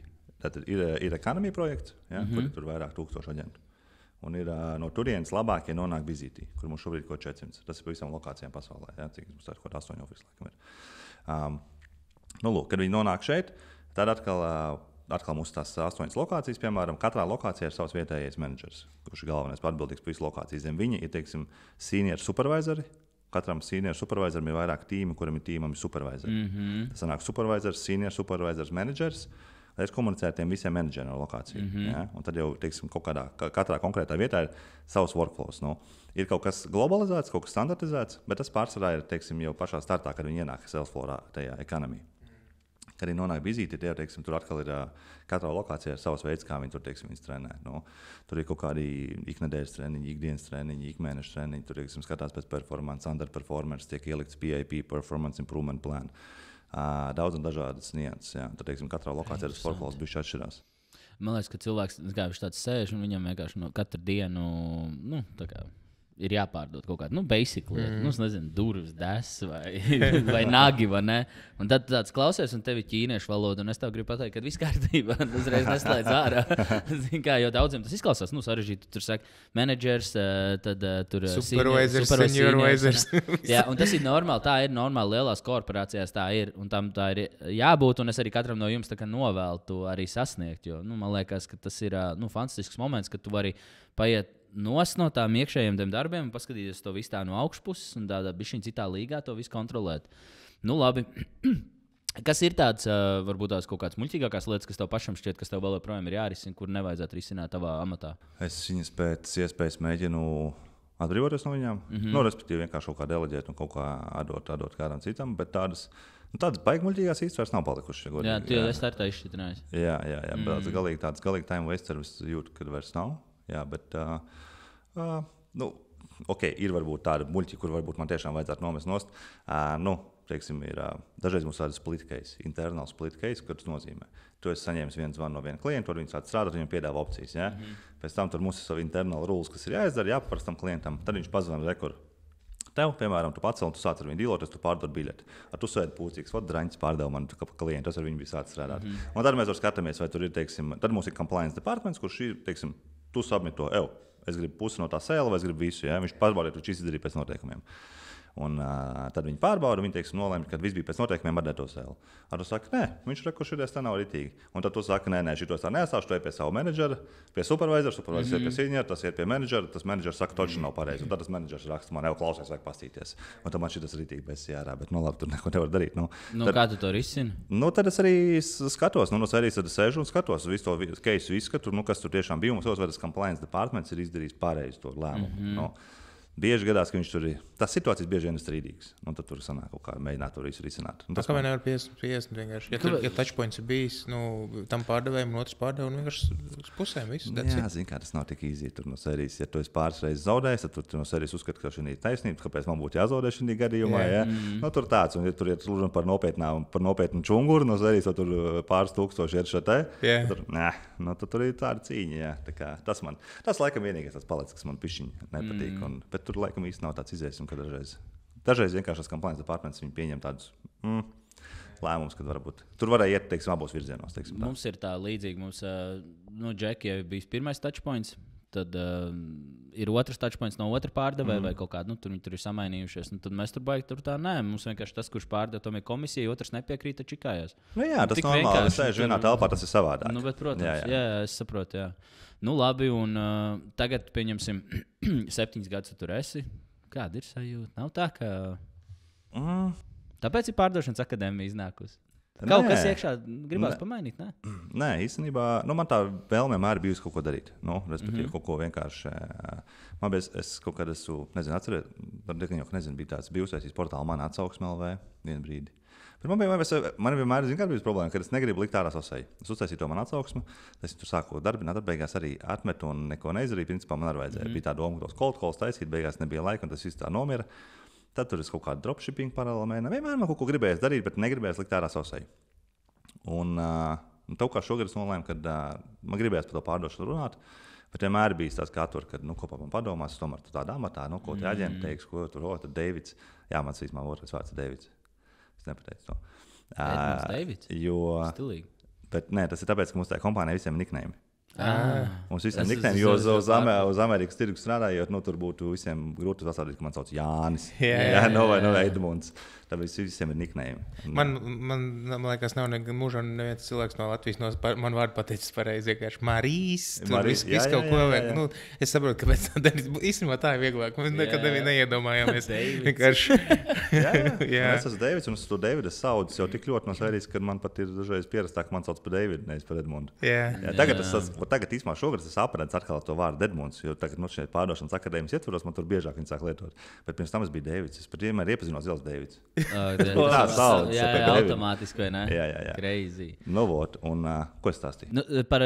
Tātad ir ekonomija projekts, kur tur vairāk tūkstoši aģentu. Un ir no turienes labākie nonāk vizītī, kur mums šobrīd ir kaut 400. Tas ir pa visām lokācijām pasaulē. Cik mums tā ir kaut 8 ofisu laikam ir. Lūk, kad viņi nonāk šeit, tad atkal mums tās 8 lokācijas, piemēram, katrā lokācijā ir savs vietējais menedžers, kurš ir galvenais atbildīgs par visu lokāciju. Zem viņa ir, teiksim, senior supervisori. Katram senior supervisoram ir vairāk tīmu, kuram ir tīmam supervisori. Tas sanāk supervisors, senior supervisors, menedžers. Lai es komunicēju ar tiem visiem menedžeriem no lokācijas. Ja? Un tad jau, teiksim, katrā konkrētā vietā ir savs workflows. Nu, ir kaut kas globalizēts, kaut kas standartizēts, bet tas pārsvarā ir, teiksim, jau pašā startā, kad viņi ienāk Salesforce tajā ekonomijā. Kad viņi nonāk vizīti, teiksim, tur atkal ir katrā lokācijā savs veids, kā viņi tur, teiksim, trenē. Nu, tur ir kaut kādi iknedēļas treniņi, ikdienas treniņi, ikmēneša treniņi. Tur, teiksim, skatās pēc performance, underperformance, tiek ielikts PIP, Performance Improvement Plan. Daudz un dažādas nianses. Tad, teiksim, katrā lokācijā tas portfels bišķi atšķirās. Man liekas, ka cilvēks tāds sēž un viņam vienkārši katru dienu ir jāpārdod kaut kāda basic lieta. Es nezinu, durvis, des vai nagi, vai ne? Un tad tāds klausies, un tev ir ķīniešu valoda, un es tev gribu pateikt, ka viss kārtībā, uzreiz neslēdz ārā. Kā, jo daudziem tas izklausās, sarežģīti. Tur saka, menedžers, tad tur supervisors, seniorvisors. Jā, un tas ir normāli, tā ir normāli lielās korporācijās, tā ir, un tam tā ir jābūt, un es arī katram no jums novēlu to arī sasniegt, jo, man liekas, ka tas ir, fantastisks moments, ka tu vari paiet no tām iekšējiem darbiem un paskatīties to visu tā no augšpuses un tādā bišķiņ citā līgā to visu kontrolēt. Labi. Kas ir tāds, varbūt tās kaut kāds muļķīgākās lietas, kas tev pašam šķiet, kas tev vēl joprojām ir jārisina, kur nevajadzētu risināt tavā amatā? Es viņas pēc iespējas mēģinu atbrīvoties no viņām. Respektīvi vienkārši kaut kā deleģēt un kaut kā atdot kādam citam, bet tādas baigi muļķīgās īsti vairs nav palikušas. Jā, tu jau esi tā izšķitinājis. Jā, bet galīgi time wasteris jūtu, kad vairs nav. Jā, bet ir varbūt tāda muļķi, kur varbūt man tiešām vajadzētu nomest nost. Teiksim, ir dažreiz mums tādas split case, internal split case, ko tas nozīmē. Tu esi saņēmis vienu zvanu no viena klienta, tur viņi sāk strādāt, viņam piedāvā opcijas. Ja? Pēc tam tur mums ir savi internal rules, kas ir jāizdara, jāpaprasa tam klientam. Tad viņš pazvana rekur. Tev, piemēram, tu pacēli, tu sāc ar viņu dīloties, tu pārdod biļeti. Tu sēdi pūcīgs, draņķis pārdeva man klientu, tas ar viņu bija sācis strādāt. Un tad mēs skatāmies, vai tur ir, teiksim, tad mums ir compliance departments, kurš ir, teiksim, tu submit to, es gribu pusi no tā sēla, vai es gribu visu, ja? Viņš pārbaudīja, tu šis izdarīja pēc noteikumiem. Un tad viņi pārbauda, viņi teiksim, nolēma, ka viss bija pēc noteikumiem ar to sēlu. Ar to saka, nē, viņš rekur šities tā nav ritīgi. Un tad tu saka, nē, šitos tā neesāšu, tu ej pie savu menedžera, pie supervisora, supervisors ir pie seniora, tas ir pie menedžera, tas menedžers saka, toči nav pareizi. Un tad tas menedžers raksta, man jau klausies, vajag pastīties. Un tad man šitas ritīgi bez jārā, bet labi, tur neko nevar darīt. Kā tu to risini? Tad es arī skatos, no serijas tad sēžu un skatos visu to case izskatu, kas tur tiešām bija. Mums vai tas compliance departments ir izdarījis pareizi to lēmumu. Bieži gadās, ka viņš tur ir. Tās situācijas bieži vien ir strīdīgas. Tad tur sanāk kaut kā mēģināt to visu risināt. Tas kā nevar 50 vienkārši. Ja touchpoints ir bijis, tam pārdevējiem un otrs pārdevējiem vienkārši uz pusēm viss. Jā, zin kā, tas nav tik easy tur no serijas. Ja tu esi pāris reizes zaudējis, tad tu no serijas uzskati, ka šī ir taisnība, kāpēc man būtu jāzaudē šī gadījumā. Ja? Tur tāds, un ja tur ir runa par nopietnu čunguru no serijas, tad tur pāris tūkstoši ir šeit. Tad tur ir tāda cīņa. Jā. Tā kā, tas laikam vienīgais tas palicis, kas man pišķiņ nepatīk. Tur laikam īsti nav tāds izējas, un dažreiz vienkārši tas compliance departments pieņem tādus lēmumus, kad varbūt tur varēja iet, teiksim, abos virzienos. Teiksim, mums ir tā līdzīgi, mums, Džeki jau bijis pirmais touchpoints, tad ir otrs touchpoints no otra pārdevēja vai kaut kāda, tur viņi tur ir samainījušies, tad mēs tur baigi tur tā, nē, mums vienkārši tas, kurš pārdeva, tom ir komisija, otrs nepiekrīt, tad čikājās. Jā, tas normāli, sēž vienā telpā, tas ir savādāk. Bet, protams, jā, es saprotu, jā. Labi, un tagad pieņemsim 7 gadus tu tur esi. kāda ir sajūta? Nav tā, ka... Tāpēc ir pārdošanas akadēmija iznākusi. Kaut kas iekšā gribās pamainīt, ne? Nē, īstenībā, man tā vēlme vienmēr bijusi kaut ko darīt. Respektīvi, kaut ko vienkārši. Man bija, es kaut kad esmu, atceries, bija tāds bijusais portāls man atsauksme LV vienu brīdi. Bet man vienmēr bijusi problēma, ka es negribu likt ārā sasēju. Es uztaisīju to man atsauksmi, es tur sāku darbināt, tad beigās arī atmetu un neko neizdarīju. Principā man arī vajadzēja. Bija tā doma, ka tos cold calls taisīt, beigās nebija laika un tas viss tā nomira. Tad tur ir kaut kāda dropshipping paralēli mēģināja. Vienmēr man kaut ko gribējās darīt, bet negribējās likt ārā sasēju. Un tā kā šogad es nolēmu, ka man gribējās par to pārdošanu runāt, bet vienmēr bija tāds kā tur, kad kopā man padomās, es tomēr tādā amatā, ko tie aģenti teiks, ko tur, tad Deivids. Jā, mans īstenībā otrais vārds ir Deivids. Es nepateicu to. Deivids? Stilīgi. Bet nē, tas ir tāpēc, ka mums tajā kompānijā visiem ir niknējumi. Mums visiem niknējumi, jo uz Amerikas tirgus strādājot, tur būtu visiem grūti sasādīt, ka man sauc Jānis. Vai Edmunds. Tāpēc visiem ir niknējumi. Man liekas, nav mūžā neviens cilvēks no Latvijas man vārdu pateicis pareizi, vienkārši Marijas. Tur viss kaut ko vajag. Es saprotu, ka pēc tam īstenībā tā ir vieglāk. Mēs nekad neiedomājāmies. Es esmu Deivids, un es to Deividu saucu jau tik ļoti no sērijas, ka man pat ir dažreiz pierastāk, ka man sauc par Deividu, nevis par Edmundu. Tagad īstenībā šogad es apredzu atkal to vārdu Edmunds, jo tagad šeit pārdošanas akadēmijas ietvaros man tur biežāk viņi sāk lietot. Bet pirms tam es biju Deivids. Es pat vienmēr iepazinos Zils Deivids. Jā, automātiski, vai ne? Jā. Crazy. Un ko es stāstīju? Par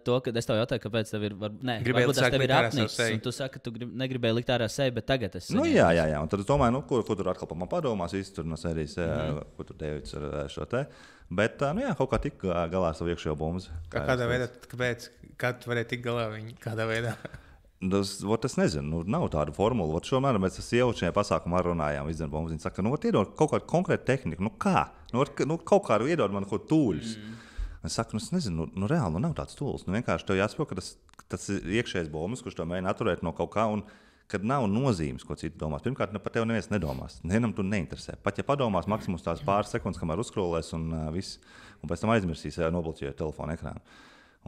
to, ka es tev jautāju, kāpēc tev ir... Gribēju likt ārā savu seju. Un tu saki, ka tu negribēji likt ārā seju, bet tagad es... Jā. Un tad es domāju, ko tur atkal par man padomās, visi tur no sērijas, ko tur Deivids ar šo te. Bet, kaut kā tik galā savu iekšējo bumbu. Kādā veidā, kā tu varēji tik galā viņu? Kādā veidā? Es nezinu, nav tāda formula. Šomēr mēs ar sievušiem pasākumā runājām. Viņi saka, iedod kaut kādu konkrētu tehniku. Kā? Kaut kādu iedod man kaut tūļus. Es saku, es nezinu, reāli nav tāds tūls. Vienkārši tev jāsaprot, ka tas ir iekšējais bumbas, kurš to mēģina atturēt no kaut kā. Un, kad nav nozīmes, ko citi domās. Pirmkārt, par tevi neviens nedomās. Nevienam tu neinteresē. Pat ja padomās maksimums tās pāris sekundes, kamēr uzskrolēs un viss. Un pēc tam aizmirsīs, nobloķējot telefonu ekrānu.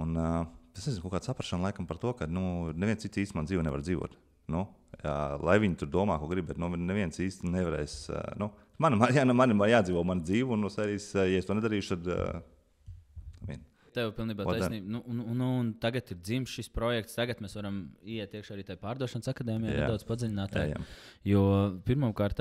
Un es nezinu, kaut kāda saprašana laikam par to, ka neviens cits īsti man dzīvi nevar dzīvot. Lai viņi tur domā, ko grib, bet neviens īsti nevarēs. Man jādzīvo manu dzīvi, un ja es to nedarīšu, tad... Tev pilnībā taisnība. Un tagad ir dzimis šis projekts. Tagad mēs varam iet iekšā arī tajā pārdošanas akadēmijā nedaudz padziļinātāk. Jo pirmkārt,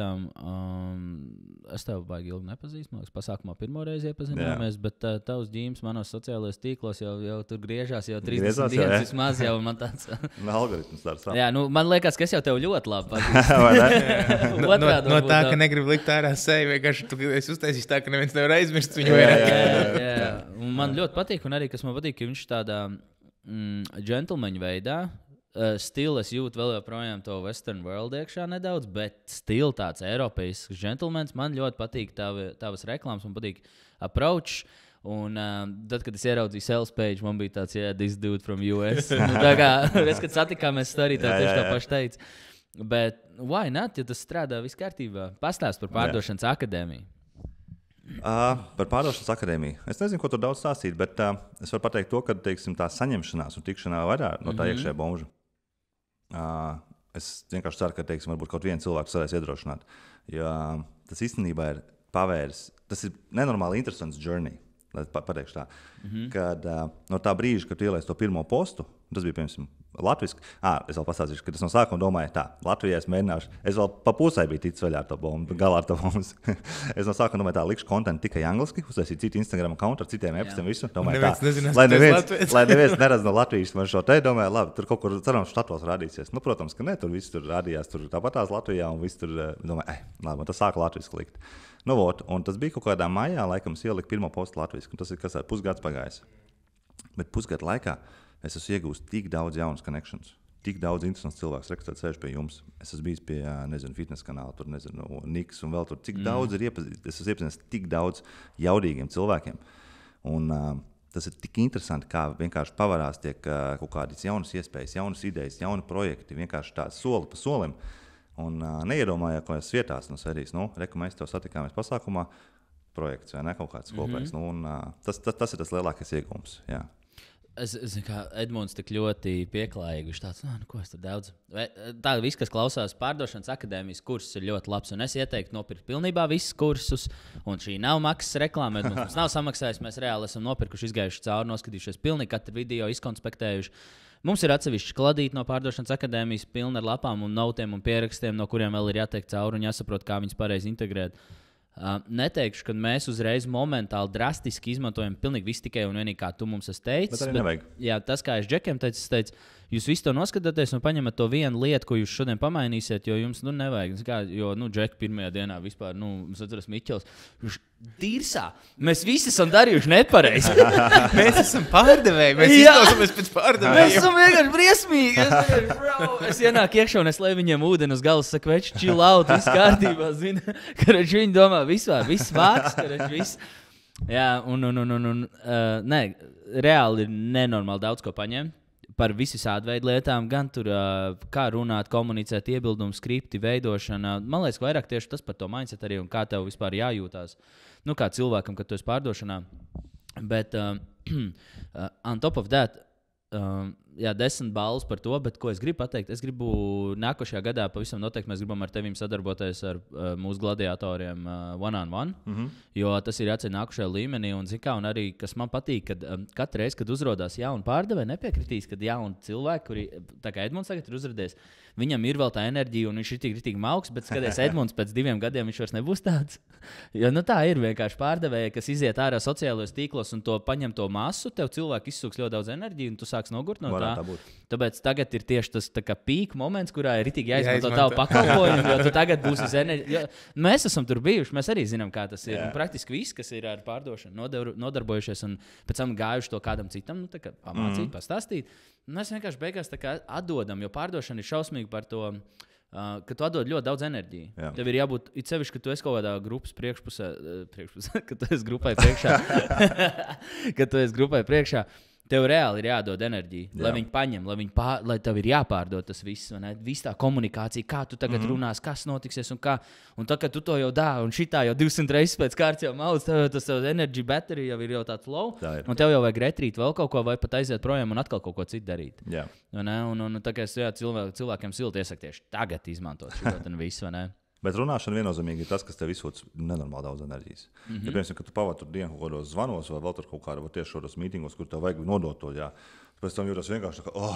es tev baigi ilgi nepazīstu. Man liekas, pasākumā pirmo reizi iepazinājāmies, bet tavs ģīms manos sociālajos tīklos jau tur griežās, jau 30 dienas vismaz jau man tāds. Algoritms tāds. Jā, man liekas, ka es jau tev ļoti labi pazīstu. No tā, ka negribu likt ārā seju, vienkārši es uztaisīšu tā, ka neviens nevar aizmirst viņu vairāk. Un man ļoti patīk. Un arī, kas man patīk, ka viņš tādā džentlmeņa veidā stila es jūtu vēl joprojām to Western World iekšā nedaudz, bet stila tāds eiropeisks džentlmenis. Man ļoti patīk tavas reklāmas, man patīk approach. Un tad, kad es ieraudzīju sales page, man bija tāds, this dude from US. Tā kā, kad satikāmies, es arī tev tieši to pašu teicu. Bet why not, ja tas strādā viss kārtībā? Pastāst par pārdošanas akadēmiju. Par pārdošanas akadēmiju. Es nezinu, ko tur daudz stāstīt, bet es varu pateikt to, ka teiksim, tā saņemšanās un tikšanā vairāk no tā iekšējā bomža. Es vienkārši ceru, ka teiksim, varbūt kaut viens cilvēks varēs iedrošināt. Jo tas īstenībā ir pavērs. Tas ir nenormāli interesants journey. Pateikšu tā. Kad no tā brīža, kad tu ieliec to pirmo postu, tas bija, piemēram, latviski. Es vēl pastāstīšu, ka es no sākuma domāju, tā, Latvijā es mēģināšu. Es vēl pa pusē biju ticis vaļā ar to bombu, galā ar to bombu. Es no sākuma domāju, tā, likšu kontentu tikai angliski, uztaisīju citu Instagram kontu ar citiem epistiem, visu. Domāju, tā, lai neviens neredz no Latvijas man šo te, domāju, labi, tur kaut kur cerams štatos rādīsies. Protams, ka ne, tur viss tur rādījās, tur tāpatās Latvijā un viss tur, domāju, labi, man tas sāka latviski likt. Un tas bija kaut kādā maijā, laikam, es ieliku pirmo postu latviski, un tas ir kas pusgads pagājis. Bet pusgadu laikā es esmu iegūst tik daudz jaunas connections, tik daudz interesants cilvēks rekrutēt sēž pie jums. Es esmu bijis pie, fitness kanāla, tur, Niks un vēl tur. Cik daudz ir es esmu iepazinies tik daudz jaudīgiem cilvēkiem. Un tas ir tik interesanti, kā vienkārši pavarās tiek kaut kādas jaunas iespējas, jaunas idejas, jauni projekti, vienkārši tāds soli pa solim. Un neiedomājākajās vietās no serijas, mēs tev satikāmies pasākumā, projekts vai ne, kaut kāds kopējs. Tas ir tas lielākais iegūms, jā. Es kā Edmunds tik ļoti pieklājīgi. Viņš tāds, ko es tur daudz. Tā viss, kas klausās pārdošanas akadēmijas kursus, ir ļoti labs. Un es ieteiktu nopirkt pilnībā visus kursus. Un šī nav maksas reklāma. Edmunds mums nav samaksājis. Mēs reāli esam nopirkuši, izgājuši cauri, noskatījušies pilnīgi katru video, izkonspektējuši. Mums ir atsevišķi kladīti no pārdošanas akadēmijas, pilni ar lapām un notiem un pierakstiem, no kuriem vēl ir jātiek cauri un jāsaprot, kā viņus pareizi integrēt. Neteikšu, ka mēs uzreiz momentāli drastiski izmantojam pilnīgi visu tikai un vienīgi, kā tu mums esi teicis. Bet arī nevajag. Jā, tas, kā es Džekiem teicu, jūs visu to noskatāties un paņemat to vienu lietu, ko jūs šodien pamainīsiet, jo jums nevajag. Kā, jo, Džeki pirmajā dienā vispār, mums atceras Miķels, viņš dirsā. Mēs visi esam darījuši nepareizi. Mēs esam pārdevēji, mēs izklausāmies pēc pārdevējiem. Mēs esam vienkārši briesmīgi. Es ienāku iekšā un es lieku viņiem ūdeni uz galvas, saku, veči, chill out, viss kārtībā, zina. Kad viņi domā, viss vāks, kad viss. Jā, nē, reāli ir nenormāli daudz ko paņemt. Par visādi veidu lietām, gan tur, kā runāt, komunicēt, iebildumu, skripti, veidošana. Man liekas, vairāk tieši tas par to mindset arī un kā tev vispār jājūtās. Kā cilvēkam, kad tu esi pārdošanā. Bet on top of that, 10 balvas par to, bet ko es gribu pateikt? Es gribu nākošajā gadā pavisam noteikti mēs gribam ar tevim sadarboties ar mūsu gladiatoriem one-on-one, jo tas ir jāceļ nākošajā līmenī. Un arī, kas man patīk, kad katru reizi, kad uzrodās jauni pārdevēji, nepiekritīs, kad jauni cilvēki, kuri, tā kā Edmunds tagad ir uzradies, viņam ir vēl tā enerģija un viņš ir tik mauks, bet skaties, Edmunds pēc 2 gadiem viņš vairs nebūs tāds. Jo tā ir vienkārši pārdevēji, kas iziet ārā sociālajos tīklos un to paņem to masu, tev cilvēki izsūks ļoti daudz enerģiju un tu sāks nogurt no tā. Tāpēc tagad ir tieši tas pīk moments, kurā ir ritīgi jāizmanto tavu pakalpojumu, jo tu tagad būsi uz enerģiju. Mēs esam tur bijuši, mēs arī zinām, kā tas ir. Un praktiski viss, kas ir ar pārdošanu nodarbojušies un pēc tam gājuši to kādam citam, pamācīt, pastāstīt. Mēs vienkārši beigās atdodam, jo pārdošana ir šausmīga par to, ka tu atdod ļoti daudz enerģiju. Jā. Tev ir jābūt, it sevišķi, ka tu esi kaut kādā grupas priekšpusē, ka tu esi grupai priekšā. Tev reāli ir jādod enerģija, lai viņi paņem, lai tev ir jāpārdod tas viss. Viss tā komunikācija, kā tu tagad runās, kas notiksies un kā. Un tā, kad tu to jau dāvi, un šitā jau 200 reizes pēc kārtas jau maudz, tas tev enerģija baterija jau ir jau tāds low. Un tev jau vajag retrīt vēl kaut ko vai pat aiziet projām un atkal kaut ko citu darīt. Jā. Un tā kā es cilvēkiem silti iesaku tieši tagad izmantot šo visu, vai ne? Bet runāšana viennozīmīgi ir tas, kas tev izsūc nenormāli daudz enerģijas. Ja, piemēram, kad tu pavadi tur dienu kaut kādos zvanos vai vēl tur kaut kādā tieši šādos mītingos, kur tev vajag nodot to, jā. Pēc tam jūtas vienkārši tā kā,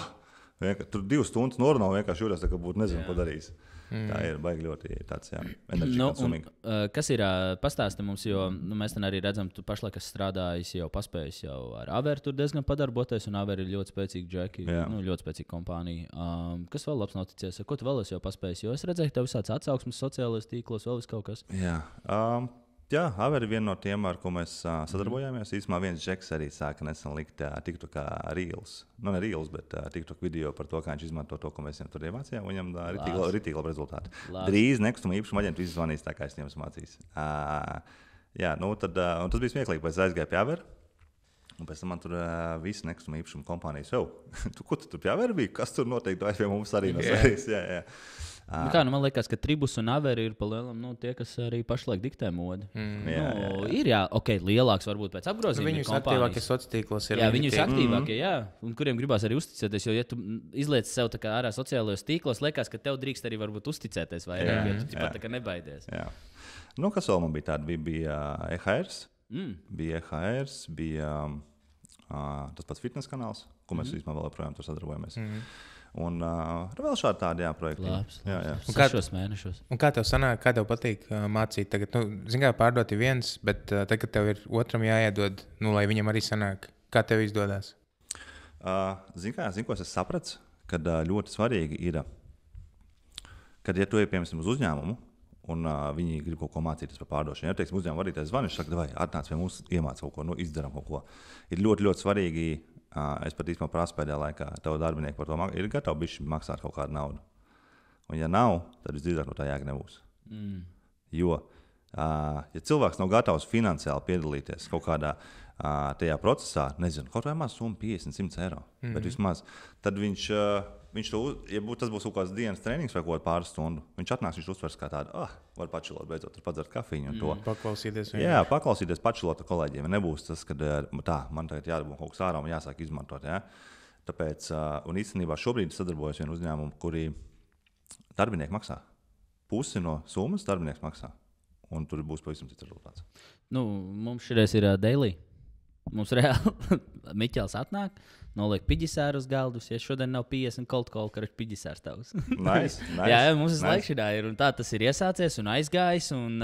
tur 2 stundas norunā vienkārši jūtas tā, ka būtu nezinu, ko darīs. Tā ir baigi ļoti tāds, enerģija konsumīgi. Kas ir pastāsti mums, jo mēs arī redzam, tu pašlaik esi strādājis, jau paspējis jau ar Averu tur diezgan padarboties, un Averu ir ļoti spēcīga džeki, ļoti spēcīga kompānija. Kas vēl labs noticies? Ko tu vēl esi jau paspējis? Jo es redzēju, ka tev visāds atsauksmes sociālajos tīklos, vēl vis kaut kas. Jā, Averu ir viena no tiem, ar ko mēs sadarbojāmies. Īsumā viens džeks arī sāka nesen likt TikTok reels. Ne reels, bet TikTok video par to, kā viņš izmanto to, ko mēs viņam tur iemācījām. Viņam ritīgi labi rezultāti. Drīz nekustamā īpašuma aģentu izzvanīs, tā kā es viņam mācījos. Tas bija smieklīgi, pēc aizgāju pie Averu. Un pēc tam man tur visi nekustamā īpašuma kompānijas jau. Ko tu tur pie Averu bija? Kas tur noteikti vai pie mums arī no serijas? Jā. Man liekas, ka Tribus un Averi ir palielam, tie, kas arī pašlaik diktē modi. Ir, lielāks varbūt pēc apgrozījuma. Viņus aktīvākie sociālos tīklos ir. Jā, viņus aktīvākie, un kuriem gribās arī uzticēties, jo, ja tu izliec sev tā kā ārā sociālajos tīklos, liekas, ka tev drīkst arī varbūt uzticēties vairāk, jo tu tā kā nebaidies. Jā. Kas vēl man bija tāda? Bija EHRs, bija tas pats fitness kanāls, ko mēs vismaz vēl joprojām tur sadarbojamies. Un vēl šādi tādi projekti. Labs. Jā. Un kā 6 mēnešos? Un kā tev sanāk, kā tev patīk mācīt tagad? Zin kā, pārdot ir viens, bet tagad tev ir otram jāiedod, lai viņam arī sanāk. Kā tev izdodas? Zin ko es sapratu, kad ļoti svarīgi ir, kad, ja tu ej, piemēram, uz uzņēmumu, un viņi grib kaut ko mācīties par pārdošanu. Ja, teiksim, uzņēmuma vadītājs zvana, viņš saka, vai atnāc pie mums, iemāc kaut ko, izdaram kaut ko. Ir ļoti, ļoti svarīgi. Es pat īstenībā prasu pēdējā laikā, tev darbinieki par to ir gatavi bišķi maksāt kaut kādu naudu. Un ja nav, tad visdrīzāk no tā jēga nebūs. Jo, ja cilvēks nav gatavs finansiāli piedalīties kaut kādā tajā procesā, nezinu, kaut vai maz summa 50-100 eiro, bet vismaz, tad viņš ja tas būs kaut kāds dienas treniņš vai kaut kāds pāris stundu, viņš atnāks, viņš uztvers kā tādu, var pačilot, beidzot, padzert kafiju un to. Paklausīties. Jā, paklausīties, pačilot ar kolēģiem. Nebūs tas, ka man tagad jādabū kaut kas ārā un jāsāk izmantot. Ja? Tāpēc, un īstenībā šobrīd sadarbojos vienu uzņēmumu, kuri darbinieki maksā. Pusi no summas darbinieks maksā. Un tur būs pavisam cits rezultāts. Nu, mums šoreiz ir daily. Mums reāli Miķels atnāk, noliek piģisēru uz galdus. Ja šodien nav 50 kaut kā piģisērs tavs. Nice. Jā, mums tas laiks ir. Un tā tas ir iesācies un aizgājis. Un,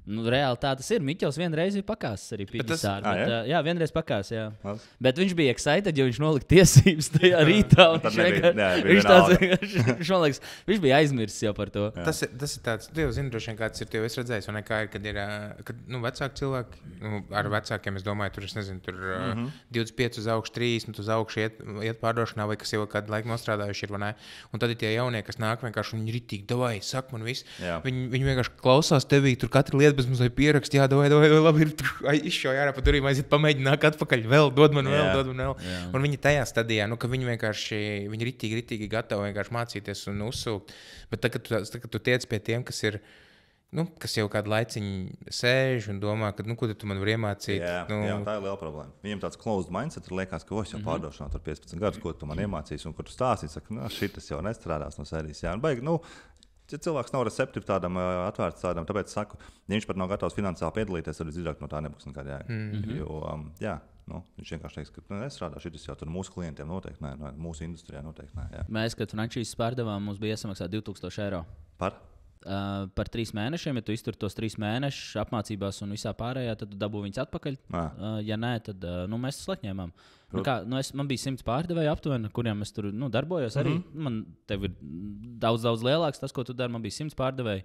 reāli tā tas ir. Miķels vienreiz ir pakāsis arī piģisēru. Jā, vienreiz pakāsis. Jā. Bet viņš bija excited, jo viņš nolika tiesības tajā rītā. Viņš bija aizmirsis jau par to. Tas ir tāds, tu jau zini, droši vien kāds ir tev redzējis, un kā ir, kad ir vecāki cilvēki, ar vecākiem, es domāju, tur, es nezinu, tur 25 uz augšu, 30 uz augšu iet pārdošanā, vai kas jau kādu laiku nostrādājuši ir, vai ne? Un tad ir tie jaunie, kas nāk vienkārši, viņi ritīgi, davai, sak man viss. Viņi vienkārši klausās tevī, tur katru lietu bez mums vai pierakst, jā, davai, labi, ir izšauj ārā pa durīm, aiziet pamēģināt nāk atpakaļ, dod man vēl. Un viņi tajā stadijā, ka viņi vienkārši, viņi ritīgi gatavi vienkārši mācīties un uzsūkt. Bet tagad, kad tu tiec pie tiem, kas ir, kas jau kādu laiciņu sēž un domā, ka, ko tu man var iemācīt. Jā, tā ir liela problēma. Viņiem tāds closed mindset ir, liekas, ka es jau pārdošanā tur 15 gadus, ko tu man iemācīsi un ko tu stāstīsi, saka, šitas jau nestrādās no sērijas. Jā, un baigi, ja cilvēks nav receptīvs tādam, atvērts tādam, tāpēc saku, ja viņš pat nav gatavs finansiāli piedalīties, tad visdrīzāk no tā nebūs nekāda jēga. Jo, viņš vienkārši teiks, ka nestrādā šitas jau tur mūsu klientiem noteikti, mūsu industrijā noteikti. Jā. Mēs, kad frančīzes pārdevām, mums bija iesamaksāt 2000 eiro. Par 3 mēnešiem, ja tu iztur tos 3 mēnešus apmācībās un visā pārējā, tad tu dabū viņus atpakaļ. Ja nē, tad mēs tas ņēmām. Man bija 100 pārdevēji aptuveni, kuriem es tur darbojos. Arī man tev ir daudz lielāks tas, ko tu dari. Man bija 100 pārdevēji.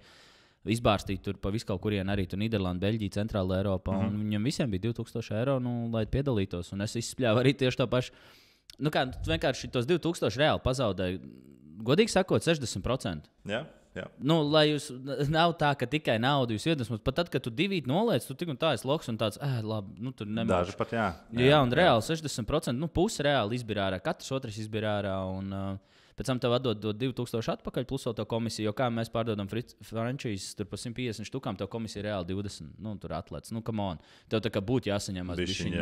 Izbārstīti tur pa visu kaut kurien, arī tur Nīderlanda, Beļģija, Centrāla Eiropā. Un viņiem visiem bija 2000 eiro, lai piedalītos. Un es izspļāvu arī tieši to pašu. Tu vienkārši tos 2000 reāli pazaudēji. Godīgi sakot, 60%. Jā. Lai jūs nav tā, ka tikai naudu jūs iedvesmot. Pat tad, kad tu 2 noliec, tu tik un tā esi loks un tāds, labi, tur nemaz. Daži pat jā. Jā, un reāli 60%, pusi reāli izbira ārā, katrs otrs izbira ārā. Un pēc tam tev atdod 2000 atpakaļ, plus vēl to komisiju. Jo kā mēs pārdodam frančīzes, tur pa 150 štukām, tev komisija reāli 20. Tur atlēc. Come on. Tev tā kā būtu jāsaņemas bišķiņ.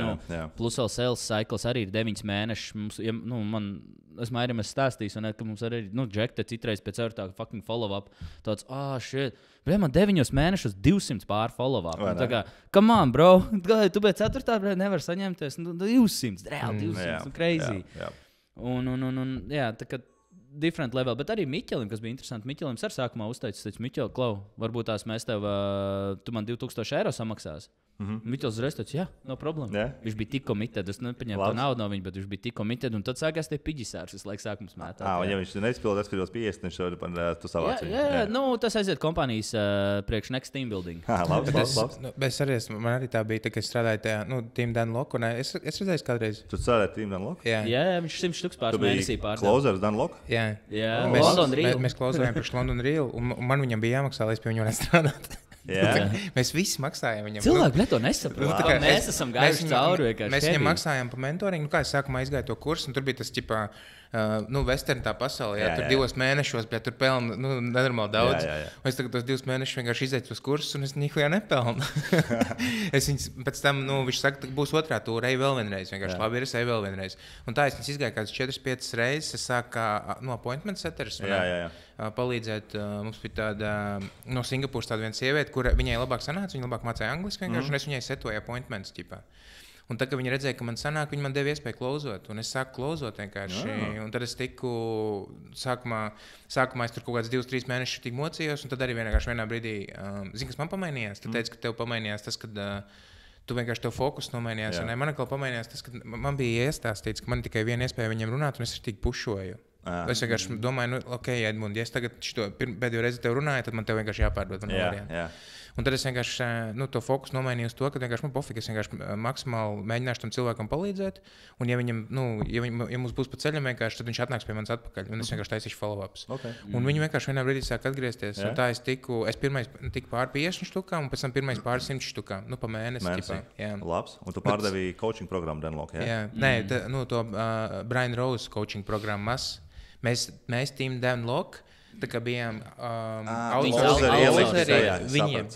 Plus vēl sales cycles arī ir 9 mēneši. Es mairim stāstīju, ka mums arī džekte citreiz pēc tā fucking follow-up. Tāds, shit. Man 9 mēnešus 200 pār follow-up. Tā kā, come on, bro. Tu pēc 4. nevar saņemties. 200, reāli 200. Crazy. Jā, tā kā different level, bet arī Miķelim, kas bija interesanti. Miķelim ar sākumā uzteicis, Miķeli, Klau, varbūt tās mēs tev, tu man 2000 eiro samaksās. Miķels uzreiz teica, jā, no problēma. Yeah. Viņš bija tik komitēts, es nepaņēmu to naudu no viņa, bet viņš bija tik komitēts, un tad sākās tie piģisārs, visu laiku sākums mētāt. Un ja viņš neizpildās, ka jūs 50, viņš jau tu savāc. Jā, tas aiziet kompānijas priekš Next Team Building. Labs. Man arī tā bija, ka es strādāju tajā, Team Dan Lock, un es redzēju kādreiz. Tu strādāji Team Dan Lock? Jā, viņš 100 štuks pāris mēnesī pārdeva. Closers Dan Lock? Jā. London Real. Mēs klausījām priekš London Real, un man viņam bija jāmaksā, lai es pie viņu nestrādātu. Mēs visi maksājām viņam. Cilvēki to nesaprot. Mēs esam gājuši cauri. Mēs viņam maksājām par mentoringu. Kā es sākumā izgāju to kursu, un tur bija tas ķipā, western tā pasaulē. Tur 2 mēnešos, bet tur pelna nenormāli daudz. Un es tagad tos 2 mēnešus vienkārši izēju tos kursus, un es nihujā nepelnu. Pēc tam viņš saka, ka būs otrā tūra, ej vēl vienreiz. Vienkārši labi ir, es eju vēl vienreiz. Un tā es izgāju kādas 4-5 reizes. Es sāku kā appointment setters. Palīdzēt. Mums bija tāda no Singapūras tāda viena sieviete, kur viņai labāk sanāca, viņa labāk mācīja angliski vienkārši, un es viņai setoju appointments ķipā. Un tad, kad viņi redzēja, ka man sanāk, viņi man deva iespēju klauzot, un es sāku klauzot vienkārši. Un tad es tiku, sākumā es tur kaut kāds 2-3 mēnešus tik mocījos, un tad arī vienā brīdī, zini, kas man pamainījās? Tu teici, ka tev pamainījās tas, kad tu vienkārši tev fokus nomainījās, un man atkal pamainījās tas, ka man bija iestāstīts, ka man tikai viena iespēja viņiem runāt, un es tik pušoju. Es vienkārši domāju, ok, Edmund, ja es tagad šo pēdējo reizi tev runāju, tad man tev vienkārši jāpārdod. Un tad es vienkārši to fokusu nomainīju uz to, ka vienkārši man pofīgi, es vienkārši maksimāli mēģināšu tam cilvēkam palīdzēt. Un ja viņam, ja mums būs pa ceļam vienkārši, tad viņš atnāks pie manis atpakaļ. Un es vienkārši taisīšu follow-ups. Un viņi vienkārši vienā brīdī sāk atgriezties. Un tā es pirmais tiku pār 50 štukām, un pēc tam pirmais pār 100 štukām. Pa mēnesi. Labs. Un tu pārdevi coaching programmu Denlock, jā? Nē, to Brian Rose coaching programmu Mēs Team Dan Lok, tā kā bijām viņiem,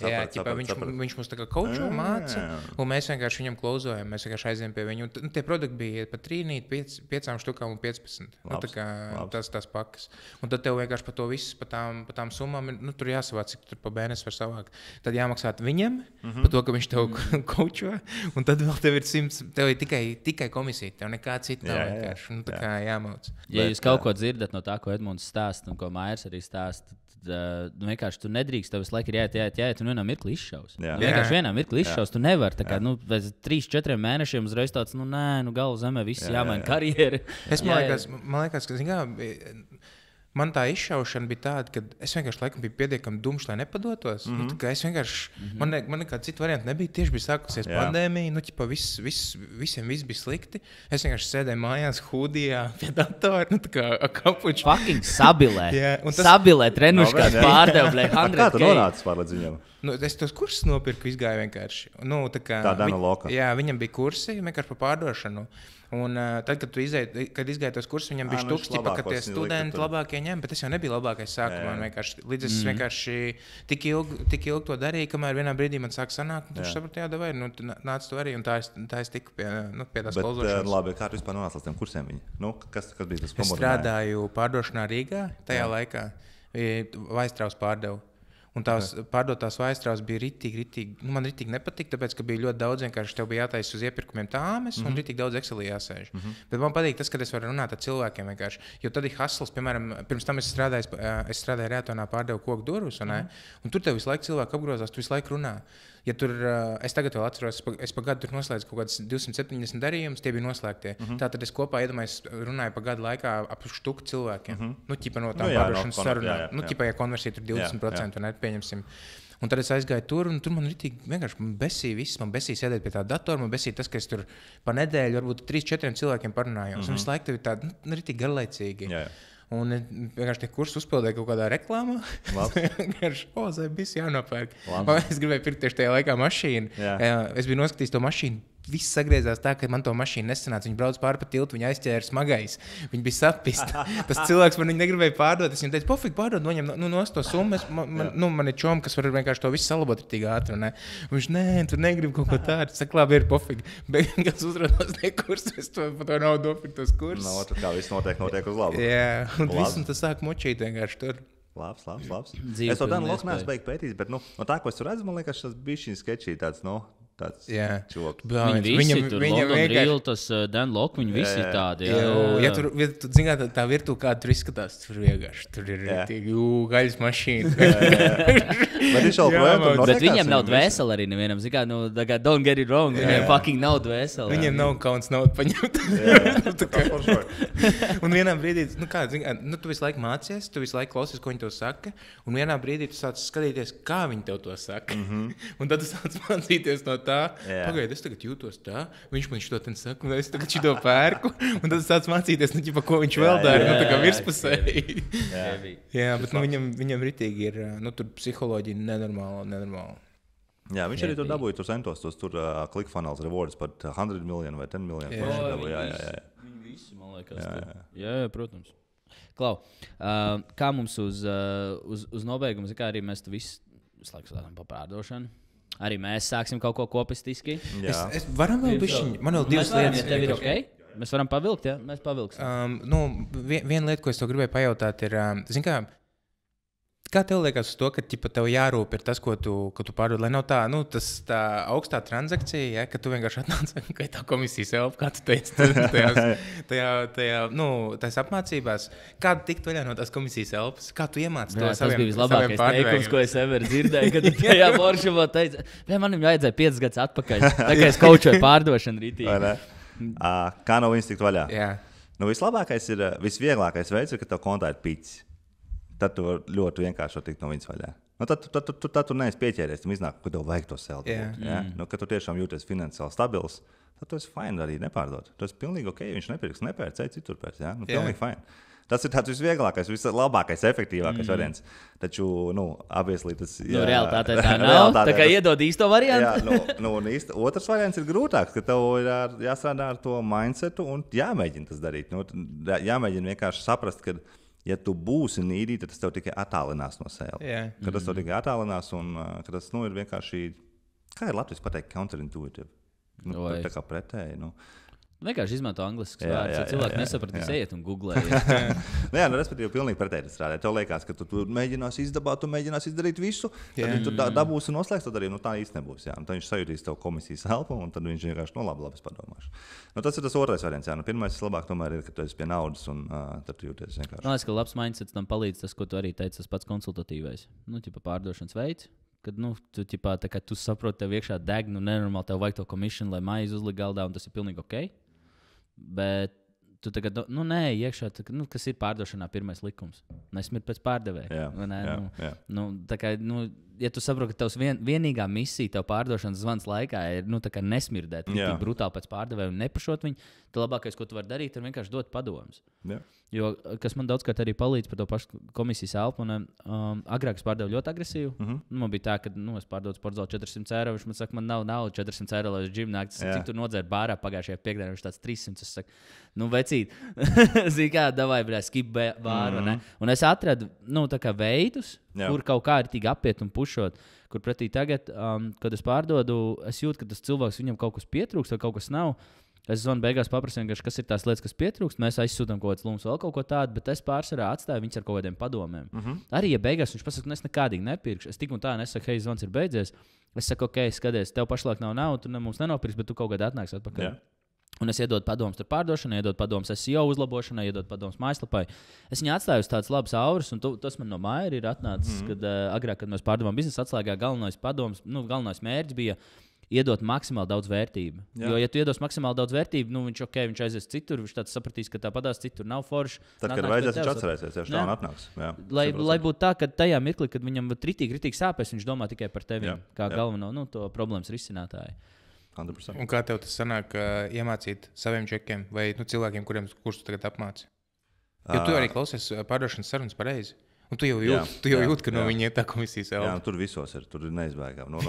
viņš mums tā kā coacho māca, un mēs vienkārši viņam klauzojam, mēs vienkārši aizējām pie viņu. Un tie produkti bija pat 5 štukām un 15. Tā kā tās pakas. Un tad tev vienkārši par to visu, pa tām summām, tur jāsavāc, cik tur pa BNS var savākt. Tad jāmaksāt viņam, par to, ka viņš tev coacho, un tad vēl tev ir 100, tev ir tikai komisija, tev nekā cita nav vienkārši. Tā kā jāmauc. Ja jūs kaut ko dzirdat no tā, ko Edmunds stāsta un ko Mairs arī stāsta, tad vienkārši tu nedrīkst, tev visu laiku ir jāiet un vienā mirklī izšaus. Vienkārši vienā mirklī izšaus, tu nevari. Tā kā, pēc 3-4 mēnešiem uzreiz tāds, galvu zemē, viss jāmaina karjera. Man liekas, ka, man tā izšaušana bija tāda, ka es vienkārši laikam biju pietiekami dumšs, lai nepadotos. Es vienkārši, man nekāda cita varianta nebija. Tieši bija sākusies pandēmija, visiem viss bija slikti. Es vienkārši sēdēju mājās, hūdijā, pie datora, tā kā kapuči. Fucking sabilē. Sabilē, trenuškās pārdev, blē, 100K. Kā tu nonāci pārlēdz viņam? Es tos kursus nopirku, izgāju vienkārši. Tā Dana Loka. Jā, viņam bija kursi vienkārši par pārdošanu. Un tad, kad izgāju tos kursus, viņam bija štuks, ka tie studenti labākie ņem, bet es jau nebiju labākais sākumā. Līdz es vienkārši tik ilgi to darīju, kamēr vienā brīdī man sāk sanākt, un viņš saprata, vai, nāc to arī, un tā es tiku pie tās klauzošanas. Labi, kā tu vispār nonāc līdz tiem kursiem viņi? Kas bija tas komodinājums? Es strādāju pārdošanā Rīgā tajā laikā, Vaistraus pārdevu. Un tās pārdotās vaistrās bija ritīgi, man ritīgi nepatika, tāpēc, ka bija ļoti daudz, vienkārši tev bija jātaisa uz iepirkumiem tāmes, un ritīgi daudz Excelī jāsēž. Bet man patīk tas, ka es varu runāt ar cilvēkiem vienkārši, jo tad ir hustles, piemēram, pirms tam es strādāju Rētonā pārdevu koku durvis, un tur tev visu laiku cilvēki apgrozās, tu visu laiku runā. Ja tur, es tagad vēl atceros, es pa gadu tur noslēdzu kaut kādas 270 darījumus, tie bija noslēgtie. Tātad es kopā runāju pa gadu laikā ap štuku cilvēkiem. Ķipa no tām pārdošanas sarunām. Ķipa, ja konversija tur 20%, pieņemsim. Un tad es aizgāju tur, un tur man vienkārši besīja viss. Man besīja sēdēt pie tā datora, man besīja tas, ka es tur pa nedēļu varbūt 3-4 cilvēkiem parunājos. Un visu laiku tev ir tādi ritīgi garlaicīgi. Un vienkārši tie kursi uzpildēja kaut kādā reklāmā. Vienkārši, viss jānopērk. Es gribēju pirkt tieši tajā laikā mašīnu. Es biju noskatījis to mašīnu. Viss sagriezās tā, ka man to mašīnu nesanāca. Viņi brauc pāri pa tiltu, viņi aizķēra smagais. Viņi bija sapist. Tas cilvēks man negribēja pārdot. Es viņam teicu, pofīgi pārdot, noņem nost to summu. Man ir čom, kas var vienkārši to visu salabot ritīgi ātri. Viņš, tu negribi kaut ko tādu. Saka, labi, ir pofīgi. Bet kas uzrādās tie kursi, es par to naudu nopirku tos kursus. Tur kā viss notiek uz labu. Jā, un viss tas sāk močīt vienkārši tur. Labs. Es to Danu Loku neesmu beigts pētīt, bet no tā, ko es tur redzu, man liekas, tas bija šī sketčī tāds, tāds čoks. Viņam vienkārši tas Dan Lok, viņi visi ir tādi. Ja tu zini, tā virtuve, kā tur izskatās, tur vienkārši, tur ir gaļas mašīna. Bet viņiem nav dvēseli arī nevienam. Zini, kā, don't get it wrong, viņiem fucking nav dvēseli. Viņiem nav kauns naudu paņemt. Un vienā brīdī, tu visu laiku mācies, tu visu laiku klausies, ko viņi tev saka, un vienā brīdī tu sāc skatīties, kā viņi tev to saka. Un tad tu sāc mācīties no tā, pagaid, es tagad jūtos tā, viņš man šito ten saka, un es tagad šito pērku, un tad sāc mācīties, ko viņš vēl dara, tā kā virspusēji. Jā, bet viņam ritīgi ir, tur psiholoģija nenormāla. Jā, viņš arī tur dabūja, tur centos, tur ClickFunnels rewards par 100 miljonu vai 10 miljonu. Viņi visi, man liekas. Jā, protams. Klau, kā mums uz nobeigumu, kā arī mēs tu visu laiku slēdam pa pārdošanu? Arī mēs sāksim kaut ko kopistiski. Varam vēl bišķiņ, man vēl divas lietas. Ja tev ir okay? Mēs varam pavilkt, ja? Mēs pavilksim. Viena lieta, ko es tev gribēju pajautāt, ir, zini kā tev liekas uz to, ka tev jārūp ir tas, ko tu pārdod, lai nav tā, tā augstā transakcija, ja, ka tu vienkārši atnāc, ka tā komisijas help, kā tu teici, tajās apmācībās, kā tikt vaļā no tās komisijas helpas, kā tu iemāci to saviem pārdevējiem. Tas bija vislabākais teikums, ko es ever dzirdēju, kad tajā Boršavā teica, man vajadzēja 5 gadus atpakaļ, tā kā es kaučoju pārdošanu rītīgi. Kā no viņas tikt vaļā? Jā. Vislabākais ir, visvieglākais veids ir, ka tev kontā ir piķis. Tad tu ļoti vienkārši tikt no viņas vaļā. Tad tu neesi pieķēries, tam iznāk, ka tev vajag to sev. Kad tu tiešām jūties finansiāli stabils, tad tu esi fine arī nepārdot. Tu esi pilnīgi ok, viņš nepirks, nepērc, citur pērc. Pilnīgi fine. Tas ir tāds visvieglākais, vislabākais, efektīvākais variants. Taču, obviously, tas ir. Realitātē tā nav. Tā kā iedod īsto variantu. Otrs variants ir grūtāks, ka tev ir jāstrādā ar to mindsetu un jāmēģina tas darīt. Jāmēģina vienkārši saprast, ka, ja tu būsi nīdī, tad tas tev tikai attālinās no sevis. Kad tas tev tikai attālinās un ka tas ir vienkārši, kā ir latviešu pateikt, counterintuitive. Tā kā pretēji. Vienkārši izmanto angliskus vārdus. Ja cilvēki nesapratīs, ejiet un googlējiet. Respektīvi, pilnīgi pretēji strādā. Tev liekas, ka tu mēģināsi izdabāt, tu mēģināsi izdarīt visu, tad tu dabūsi noslēgt to darījumu. Tā īsti nebūs. Tad viņš sajūtīs tev komisijas elpu, un tad viņš vienkārši labi es padomāšu. Tas ir tas otrais variants. Pirmais labāk tomēr ir, ka tu esi pie naudas, un tad tu jūties vienkārši. Man liekas, ka labs mindsets tam palīdz tas, ko tu arī teici, tas pats konsultatīvais. Pārdošanas veids. Kad tu saproti, tev iekšā deg, nenormāli tev vajag to komishanu, lai maizi uzlikt galdā, un tas ir pilnīgi ok. Bet tu tagad, iekšā, kas ir pārdošanā pirmais likums? Nesmirt pēc pārdevēja. Ja tu saproti, ka tavs vienīgā misija tev pārdošanas zvans laikā ir nesmirdēt, tik brutāli pēc pārdevēja un nepašot viņu, tad labākais, ko tu vari darīt, ir vienkārši dot padomus. Jo, kas man daudzkārt arī palīdz par to pašu komisijas elpu, agrāk es pārdevu ļoti agresīvi. Man bija tā, ka es pārdodu sportzāli 400 eiro, viņš man saka, man nav naudas 400 eiro, lai uz džimu nākt. Cik tu nodzēri bārā pagājušajā piekdienā, viņš tāds 300. Es saku, vecīt, zini kā, davai, skip bāru, ne? Un es atradu, veidus, kur kaut kā ir tik apiet un pušot, kur pretī tagad, kad es pārdodu, es jūtu, ka tas cilvēks, viņam kaut kas pietrūkst vai kaut kas nav. Es zvanu beigās paprasīju, kas ir tās lietas, kas pietrūkst. Mēs aizsūtām kaut kādas lumas, vēl kaut ko tādu, bet es pārsvarā atstāju viņus ar kaut kādiem padomiem. Arī, ja beigās viņš pasaka, es nekādīgi nepirkšu, es tik un tā nesaku, hei, zvans ir beidzies. Es saku, ok, skaties, tev pašlaik nav naudas, tu mums nenopirksi, bet tu kaut kādā atnāksi atpakaļ. Un es iedodu padomus par pārdošanai, iedodu padomus SEO uzlabošanai, iedodu padomus mājaslapai. Es viņu atstāju uz tādas labas auras, un tas man no māja ir atnācis, kad agrāk, kad mēs pārdevām biznesa atslēgā, galvenais padoms, galvenais mērķis bija iedot maksimāli daudz vērtību. Jo, ja tu iedos maksimāli daudz vērtību, viņš aizies citur, viņš tāds sapratīs, ka tā padās citur nav forši. Tad, kad vajadzēs, viņš atcerēsies, ja tā un atnāks. Lai būtu tā, ka tajā mirklī, kad viņam ritīgi sāpēs, viņš domā tikai par tevi kā galveno to problēmas risinātāju. 100%. Un kā tev tas sanāk iemācīt saviem čekiem vai cilvēkiem, kurus tu tagad apmāci? Jo tu arī klausies pārdošanas sarunas pareizi. Un tu jau jūti, ka no viņa ir tā komisijas elpa. Tur visos ir, tur ir neizbēgami.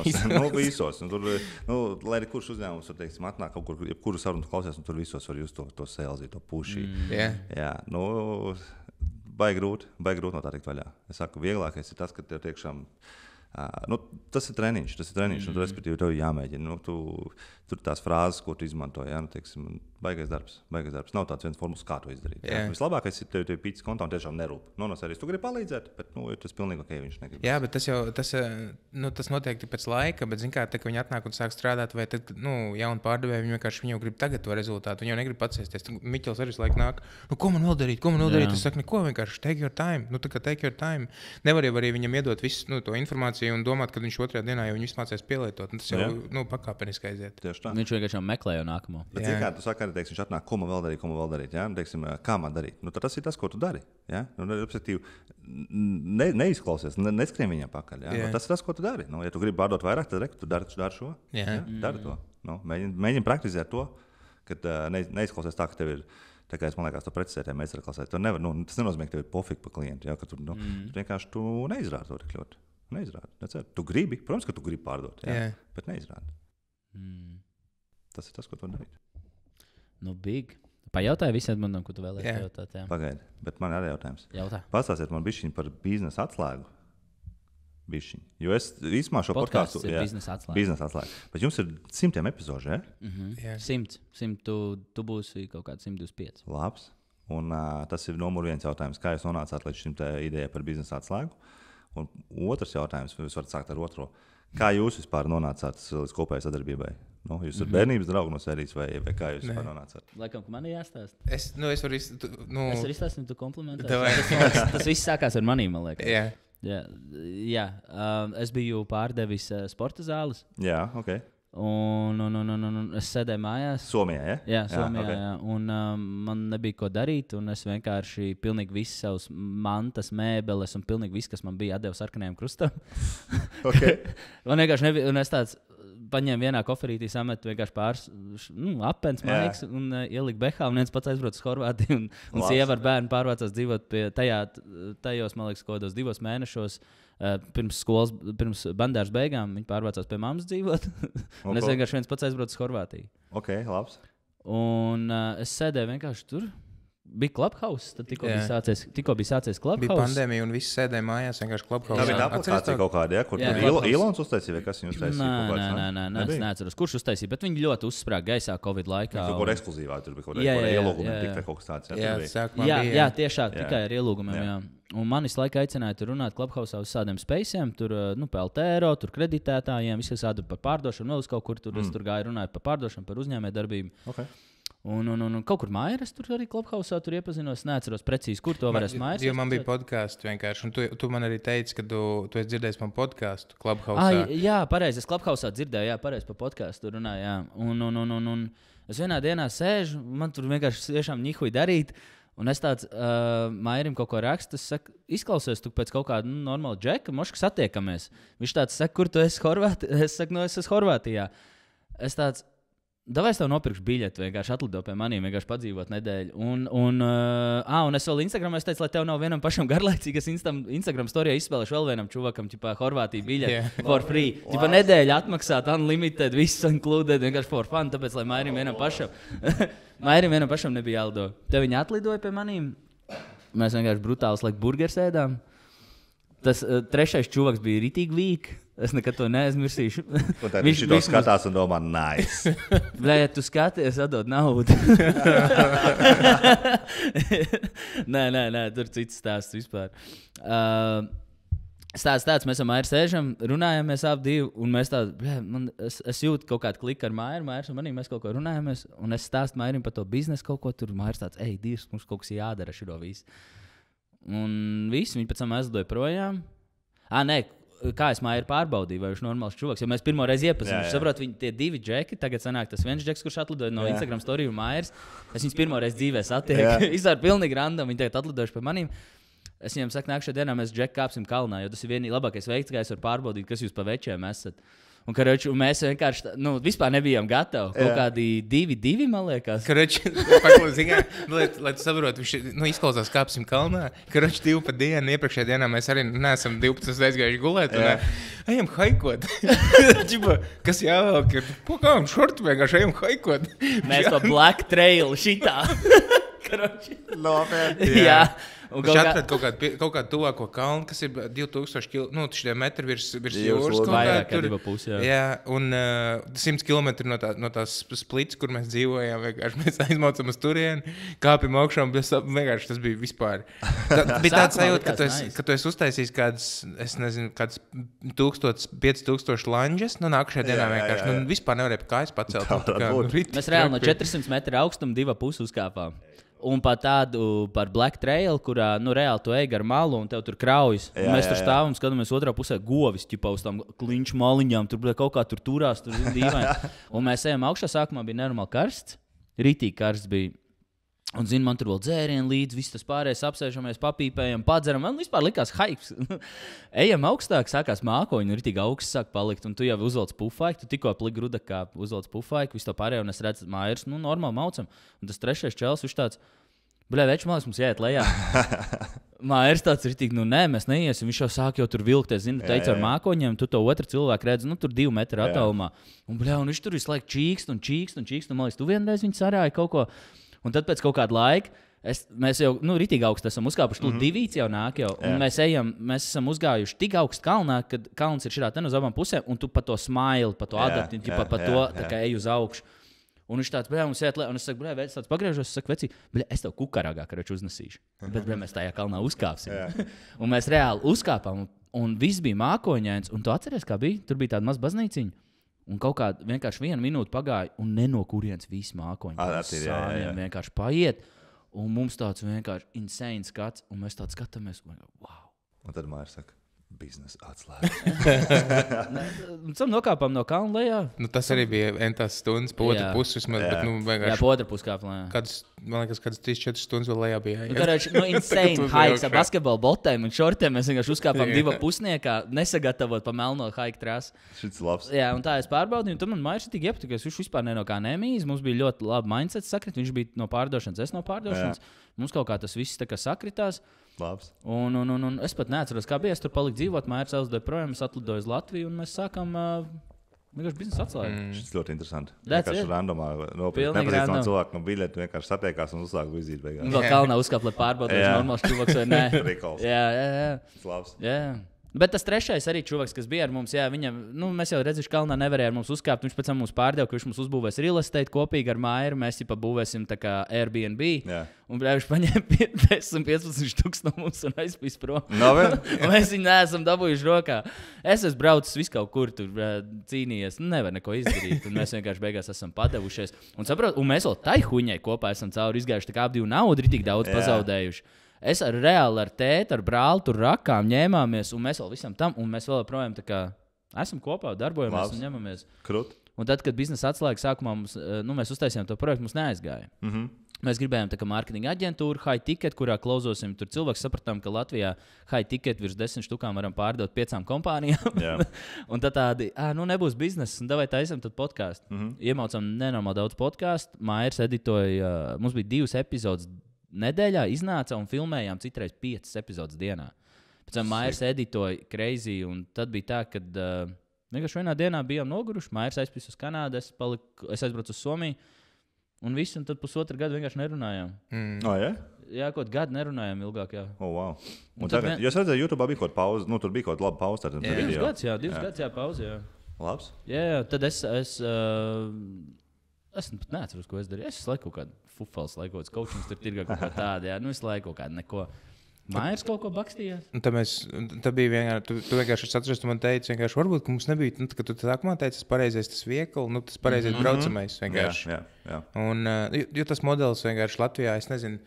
Visos. Lai arī kurš uzņēmums var atnāk kaut kur, jebkuru sarunu klausies, un tur visos var just to selzi, to pušī. Baigi grūti no tā tikt vaļā. Es saku, vieglākais ir tas, ka tev tiekšām tas ir treniņš, un respektīvi tev jāmēģina. Tur tās frāzes, ko tu izmanto, baigais darbs. Nav tāds viens formulas, kā to izdarīt. Vislabākais ir tev pīcis kontā un tiešām nerūp. No serijas tu gribi palīdzēt, bet tas pilnīgi ok, viņš negrib. Jā, bet tas notiek pēc laika, bet zin kā, kad viņi atnāk un sāk strādāt, vai tad, jauni pārdevēji, viņi jau grib tagad to rezultātu, viņi jau negrib paciesties. Miķels arī laik nāk, ko man vēl darīt? Es saku, neko, vienkārši take your time. Take your time. Nevar jau arī viņam iedot visu to informāciju un domāt, ka viņš otrajā dienā jau viņu mācīs pielietot. Tas jau pakāpeniski aiziet. Viņš vienkārši meklē jau nākamo. Bet, kā tu saki, arī viņš atnāk, ko man vēl darīt, ja? Kā man darīt. Tas ir tas, ko tu dari. Ja? Neizklausies, neskrien viņam pakaļ. Ja? Tas ir tas, ko tu dari. Ja tu gribi pārdot vairāk, tad tu dari šo. Ja? Dari to. Mēģini praktizēt to, kad neizklausies tā, ka tev ir. Tā kā es man liekas, to precizētajā meistarklasē. Tas nenozīmē, ka tev ir pofīgi pa klientu. Ja? Tu vienkārši neizrādi to tik ļoti. Tu gribi, protams, ka tu gribi pārdot, bet neizrādi. Tas ir tas, ko tu darīt. Big. Pajautāju visiem manam, ko tu vēlēsi jautāt. Pagaidi, bet man arī jautājums. Jautā. Pastāstiet man bišķiņ par biznesa atslēgu. Bišķiņ. Jo es īsumā šo podcastu... Biznesa atslēga. Bet jums ir 100 epizoži, ja? 100. Tu būsi kaut kāds 125. Labs. Un tas ir numur 1 jautājums. Kā jūs nonācāt līdz šim idejai par biznesa atslēgu? Un otrs jautājums, jūs varat sākt ar otro. Kā jūs vispār nonācāt līdz kopējai sadarbībai? Jūs esat bērnības draugi no serijas vai kā jūs vispār nonācāt? Laikam, ka man ir jāstāst. Es varu izstāstīt. Es varu izstāstīt, tu komplementē. Tas viss sākās ar manīm, man liekas. Jā. Es biju pārdevis sporta zāles. Jā, ok. Un es sēdēju mājās. Somijā, ja? Jā, Somijā. Okay. Jā. Un man nebija ko darīt, un es vienkārši pilnīgi visas savas mantas, mēbeles un pilnīgi viss, kas man bija, atdevu sarkanajam krustam. Okay. Man vienkārši nebija, un es tāds paņēma vienā koferītī, samet vienkārši pāris apens maiks un ielika behā, un viens pats aizbrauc uz Horvātiju, un sieva ar bērnu pārvācās dzīvot pie tajos, man liekas, kodos 2 mēnešos. Pirms bandāžas beigām viņi pārvācās pie mammas dzīvot, un es vienkārši viens pats aizbraucu uz Horvātiju. Ok, labs. Un es sēdēju vienkārši tur. Bija Clubhouse, tad tikko bija sācies Clubhouse. Bija pandēmija un visi sēdēja mājās vienkārši Clubhouse. Tā bija aplikācija kaut kāda, kur tur Ilons uztaisīja, vai kas viņu uztaisīja? Nē, es neatceros, kurš uztaisīja, bet viņi ļoti uzsprāga gaisā Covid laikā. Tur ekskluzīvā, tur bija kaut kāda ielūguma, tikai kaut kas tāds. Jā, tiešā, tikai ar ielūgumiem, jā. Un man visu laiku aicināja tur runāt Clubhouse uz tādiem spaciem, tur PLTero, tur kreditētājiem, visi sāda par pārdošanu, vēl uz kaut kur tur es tur gāju runāt par pārdošanu, par uzņēmējdarbību. Okay. Un kaut kur Mairas tur arī Clubhouse'ā tur iepazinos. Neatceros precīzi, kur to varēs Mairas. Jo man bija podkāsts vienkārši, un tu man arī teici, ka tu esi dzirdējis man podkāstu Clubhouse'ā. Jā, pareizi, es Clubhouse'ā dzirdēju, jā, pareizi par podkāstu runāju, jā. Un es vienā dienā sēžu, man tur vienkārši tiešām nihuji darīt, un es tāds Mairim kaut ko rakstu, es saku, izklausies tu pēc kaut kāda normāla džeka, moška satiekamies. Viņš tāds saka, kur tu esi Horvātijā? Es saku, es esmu Horvātijā. Es tāds, davai es tev nopirkšu biļeti, vienkārši atlido pie maniem, vienkārši padzīvot nedēļu. Un es vēl Instagramā teicu, lai tev nav vienam pašam garlaicīgi, es Instagram storijā izspēlēšu vēl vienam čuvakam, ķipā Horvātija biļeti for free. Ķipā nedēļa atmaksāt, unlimited, viss included, vienkārši for fun, tāpēc, lai Mairim vienam pašam nebija jālido. Te viņi atlidoja pie maniem, mēs vienkārši brutāls burgers ēdām. Tas trešais čuvaks bija ritīgi vīk. Es nekad to neaizmirsīšu. Viņš to skatās un domā, nice. Bļā, ja tu skaties, atdod naudu. Nē, tur cits stāsts vispār. Stāsts tāds, mēs ar Mairu sēžam, runājamies ap divu, un mēs tādu, es jūtu kaut kādu kliku ar Mairu un manī mēs kaut ko runājamies, un es stāstu Mairim par to biznesu kaut ko tur, Mairs tāds, Dievs, mums kaut kas jādara šito visu. Un viss, viņi pēc tam aizlidoja projām. Nē, kā es Mairu pārbaudīju, vai viņš ir normāls čuvaks. Jo mēs pirmo reizi iepazīstam, saprot, viņi tie 2 džeki, tagad sanāk tas viens džeks, kurš atlidoja no Instagram storiju un Mairs. Es viņus pirmo reizi dzīvē satieku. Izvēr pilnīgi random, viņi tagad atlidojuši pie manīm. Es viņiem saku, nākšajā dienā mēs džeki kāpsim kalnā, jo tas ir labākais veids, kā es varu pārbaudīt, kas jūs pa večiem esat. Un mēs vienkārši, vispār nebijām gatavi. Kaut kādi 2, man liekas. Lai tu saproti, viņš izklausās kāpsim kalnā. 2 pa dienu, iepriekšējā dienā mēs arī neesam 12 aizgājuši gulēt. Ejam haikot. Kas jāvelk? Pokam, šortu vienkārši ejam haikot. Mēs pa Black Trail šitā. Nopietni. Jā. Viņš atrada kaut kādu tuvāko kalnu, kas ir 2000 metri virs jūras. Vairāk kā 2,5. Jā, un 100 km no tās splits, kur mēs dzīvojām, vienkārši mēs aizmaucam uz turieni, kāpjam augšā, un vienkārši tas bija vispār. Bija tāds sajūta, ka tu esi uztaisījis kādas 1000-5000 lanģes, nākšajā dienā vienkārši vispār nevarēja pa kājas pacelt. Mēs reāli no 400 metru augstumu 2,5 uzkāpām. Un par Black Trail, kurā reāli tu ej ar malu un tev tur kraujas. Mēs tur stāvam, skatāmies otrā pusē govis, ķipā uz tām kliņšu maliņām, tur kaut kā tur turās, tur dīvaini. Un mēs ejam augšā, sākumā bija nenormāli karsts, ritīgi karsts bija. Un, man tur vēl dzērieni līdzi, viss tas pārējais apsēžamies, papīpējam, padzeram. Man vispār likās haips. Ejam augstāk, sākās mākoņi, ritīgi augsts sāk palikt, un tu jau uzvelc pufaiku, tu tikko plika gruda kā uzvelc pufaiku, visu to pārējo, un es redzu, Mairs, normāli maucam. Un tas trešais čels, viņš tāds, veči, man liekas, mums jāiet lejā. Mairs tāds ritīgi, nē, mēs neiesim, viņš jau sāk tur vilkties, teica ar mākoņiem, tu to otru cilvēku redzi, tur 2 metru attālumā. Un viņš tur visu laiku čīkst, un man liekas, tu vienreiz viņu sarāji kaut ko. Un tad pēc kaut kāda laika mēs jau ritīgi augstu esam uzkāpuši. Tur 2 jau nāk, un mēs esam uzgājuši tik augstu kalnā, kad kalns ir šitā te no abām pusēm, un tu pa to smailu, pa to adapti, pa to tā kā ej uz augšu. Un viņš tāds, mums iet, un es saku, veci, tāds pagriežos, es saku, veci, es tev kukarāgā, karoči uznesīšu. Bet, mēs tajā kalnā uzkāpsim. Un mēs reāli uzkāpām, un viss bija mākoņains, un tu atceries, kā bija? Tur bija tāda maz baznīciņa. Un kaut kā vienkārši 1 minūte pagāja, un ne no kurienes viss mākoņi. Sāniem vienkārši paiet, un mums tāds vienkārši insane skats, un mēs tāds skatāmies, wow. Un tad Mairs saka, biznesa atslēga. Tam nokāpām no kalna lejā. Tas arī bija entās stundas, pa otru pusi vismaz, bet vienkārši... Jā, pa otru pusi kāpām lejā. Kāds man liekas, kādas 3-4 stundas vēl lejā bija. Garāči, insane hikes ar basketbolu botēm un šortēm. Mēs vienkārši uzkāpām 2 pusniekā, nesagatavot pa melno hike trasu. Šis labs. Jā, un tā es pārbaudīju, un tur man Mairs tik iepatikās. Viņš vispār no kā nemīz. Mums bija ļoti labi mindset sakrit. Viņš bija no pārdošanas, es no pārdošanas. Mums kaut kā tas viss tā kā sakritās. Labs. Un es pat neatceros, kā bija. Es tur paliku dzīvot, Mairs aizlidoja projām, es atlidoju uz Latviju, un mēs sākām vienkārši biznesa atslēgu. Šis ļoti interesanti. That's Vienkārši it. randomā, Pilnīgi nepazīstamā random. cilvēku no biļeti vienkārši satiekās un uzsāk vizīt beigās. Vēl kalnā uzkāpt, lai pārbaudītu, vai normāls čuvaks vai nē. Rikols. Jā. Šis labs. Jā. Bet tas trešais arī čuvaks, kas bija ar mums, jā, viņam, mēs jau redzējām, ka kalnā nevarēja ar mums uzkāpt. Viņš pēc tam mums pārdeva, ka viņš mums uzbūvēs real estate kopīgi ar Mairu. Mēs jau būvēsim tā kā Airbnb. Jā. Un viņš paņēma 15 štuks no mums un aizpīs prom. Un mēs viņu neesam dabūjuši rokā. Es esmu braucis visu kaut kur tur cīnījies. Nevar neko izdarīt. Un mēs vienkārši beigās esam padevušies. Un mēs vēl tai huņai kopā esam cauri izgājuši. Tā kā ap divu naudu ir tik daudz pazaudējuši. Es reāli ar tēti, ar brāli tur rakām ņēmāmies, un mēs vēl visam tam, un mēs vēl joprojām tā kā esam kopā, darbojamies un ņemamies. Krut. Un tad, kad biznesa atslēga sākumā mēs uztaisījām to projektu, mums neaizgāja. Mēs gribējām tā kā mārketinga aģentūru, high ticket, kurā klausosim. Tur cilvēks sapratām, ka Latvijā high ticket virs 10 štukām varam pārdot 5 kompānijām. Un tad tādi, nebūs biznesa, un davai taisam tad podcastu. Iemaucam nenormāli daudz podcastu. Mairs editoja, mums bija 2 epizodes nedēļā iznāca un filmējām citreiz 5 epizodes dienā. Pēc tam Mairs editoja crazy, un tad bija tā, ka vienkārši vienā dienā bijām noguruši. Mairs aizpīs uz Kanādu, es aizbraucu uz Somiju, un visu, un tad pusotru gadu vienkārši nerunājām. Jā, kaut gadu nerunājām ilgāk, jā. Wow. Un tagad, jo es redzēju, YouTube bija kaut pauze, tur bija kaut laba pauze. 2 gads, pauze, jā. Labs. Jā, tad es pat neatceros, ko es darīju. Es laiku kaut kādu fufals, laikos coachings tur tirgā kaut kā tāda, jā. Es laiku kaut kādu neko. Mairs kaut ko bakstījās. Tā bija vienkārši, tu vienkārši atceries, tu man teici, vienkārši varbūt, ka mums nebija, kad tu sākumā teici, tas pareizais tas viekli, tas pareizais braucamais vienkārši. Jā. Un, jo tas modelis vienkārši Latvijā, es nezinu,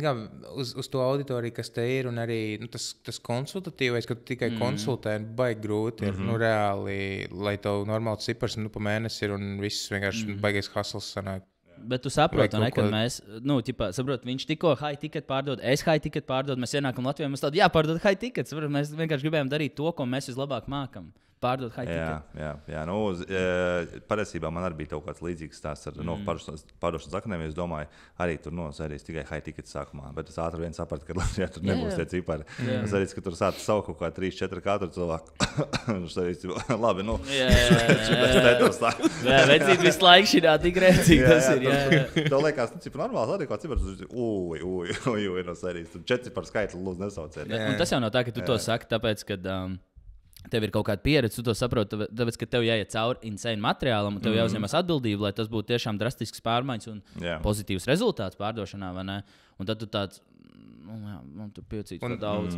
kā, uz to auditoriju, kas te ir, un arī tas konsultatīvais, ka tu tikai konsultē, baigi grūti ir, reāli, lai tev normāls cipars, pa mēnesi ir, un viss vienkārši baigais hustles sanāk. Bet tu saproti, ka mēs, saprot, viņš tikko high ticket pārdod, es high ticket pārdodu, mēs ienākam Latvijā, mums tāda jāpārdod high tickets, mēs vienkārši gribējām darīt to, ko mēs vislabāk mākam. Pārdot high ticket. Jā. Patiesībā man arī bija kaut kāds līdzīgs stāsts ar pārdošanas akadēmiju. Es domāju, arī tur nosērijas tikai high ticket sākumā. Bet es ātri vien sapratu, ka Latvijā tur nebūs tie cipari. Es arī, ka tur sāc savu kaut kā 3-4 katru cilvēku. Viņš arī, labi, Jā, vecīt visu laiku šitā tik rēcīgi tas ir. Tev liekas, cipari normāls, arī kā cipars. Uj, no sērijas. Tur 4 cipari skaitli lūdzu nesauciet. Un tas jau nav tā, ka tu to saki, tāpēc, ka tev ir kaut kāda pieredze, tu to saproti, tāpēc, ka tev jāiet cauri insane materiālam, un tev jāuzņemas atbildība, lai tas būtu tiešām drastisks pārmaiņas un pozitīvs rezultāts pārdošanā, vai ne? Un tad tu tāds, man tur piecīt par daudz.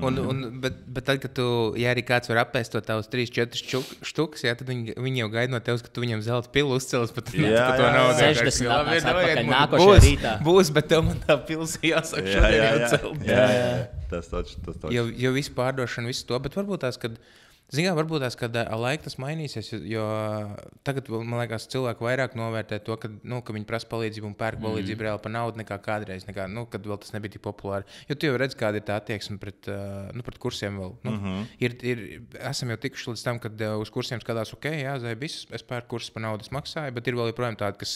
Bet tad, kad tu, ja arī kāds var apēst to tavus 3-4 štuks, tad viņi jau gaida no tevis, ka tu viņam zelta pilu uzcelis, bet tu to naudu. 60 atpakaļ nākošajā rītā. Būs, bet tev man tā pils jāsaka šodien jau celt. Jā. Tas toč. Jo visu pārdošanu, visu to, bet varbūt tās, kad varbūt tās, kad ar laiku tas mainīsies, jo tagad, man liekas, cilvēki vairāk novērtē to, ka viņi prasa palīdzību un pērk palīdzību reāli par naudu nekā kādreiz, kad vēl tas nebija tik populāri. Jo tu jau redz, kāda ir tā attieksme pret kursiem vēl. Esam jau tikuši līdz tam, kad uz kursiem skatās, es pērku kursus par naudu maksāju, bet ir vēl joprojām tādi, kas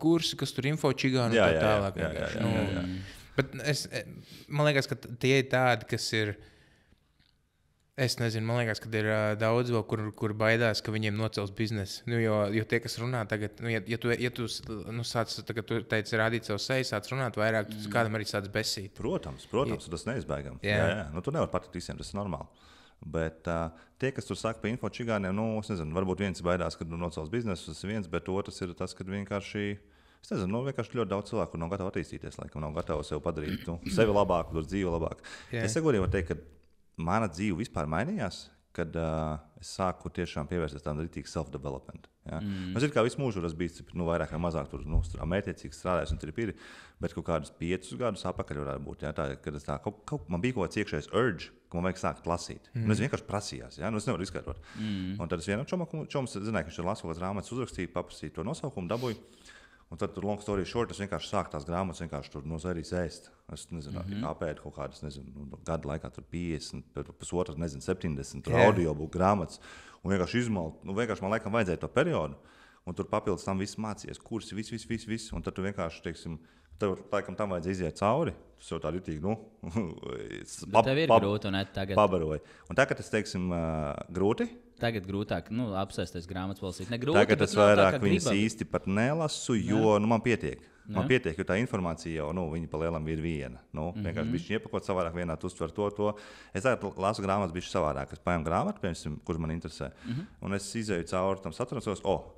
kursi, kas tur info čigānu un tā tālāk. Bet man liekas, ka tie ir tādi, kas ir. Es nezinu, man liekas, ka ir daudz vēl, kur baidās, ka viņiem nocels biznesu. Jo tie, kas runā tagad, ja tu sāc, tagad tu teici rādīt savu seju, sāc runāt vairāk, tu kādam arī sāc besīt. Protams, tas neizbēgam. Jā. Tu nevari patikt visiem, tas ir normāli. Bet tie, kas tur saka par info čigāniem, es nezinu, varbūt viens baidās, ka nocels biznesu, tas ir viens, bet otrs ir tas, ka vienkārši, es nezinu, vienkārši ļoti daudz cilvēku nav gatavi attīstīties, laikam nav gatavi sev padarīt, sevi labāk, dzīvi labāk. Es godīgi varu teikt, ka mana dzīve vispār mainījās, kad es sāku tiešām pievērsties tādam rītīgam self-development. Es ir kā visu mūžu bijis vairāk vai mazāk tur mērķiecīgi strādājis un ir, bet kaut kādus 5 gadus atpakaļ varētu būt. Kad man bija kaut kāds iekšējais urge, ka man vajag sākt lasīt. Es vienkārši prasījās, es nevaru izskaidrot. Un tad es vienam čomam zināju, ka viņš ir lasījis kaut kādas grāmatas, uzrakstīja, paprasīja to nosaukumu, dabūju. Un tad tur long story short, es vienkārši sāku tās grāmatas vienkārši tur no sērijas ēst. Es nezinu, apēdu kaut kādas, gadu laikā tur 50, pusotras, 70, tur audiobook grāmatas. Un vienkārši vienkārši man laikam vajadzēja to periodu. Un tur papildus tam viss mācījies, kursi, viss. Un tad tu vienkārši, teiksim, tev laikam tam vajadzēja iziet cauri. Tas jau tā ritīgi, tev ir grūti, un tagad... Pabaroja. Un tagad es, teiksim, grūti. Tagad grūtāk, apsēsties grāmatas palasīt. Negrūti, tagad es vairāk viņas īsti pat nelasu, jo man pietiek. Man pietiek, jo tā informācija jau, viņa pa lielam ir viena. Vienkārši bišķi iepakot savādāk vienā, tu uztver to. Es tagad lasu grāmatas bišķi savādāk. Es paņemu grāmatu, piemēram, kurš man interesē. Un es izēju cauri tam saturos,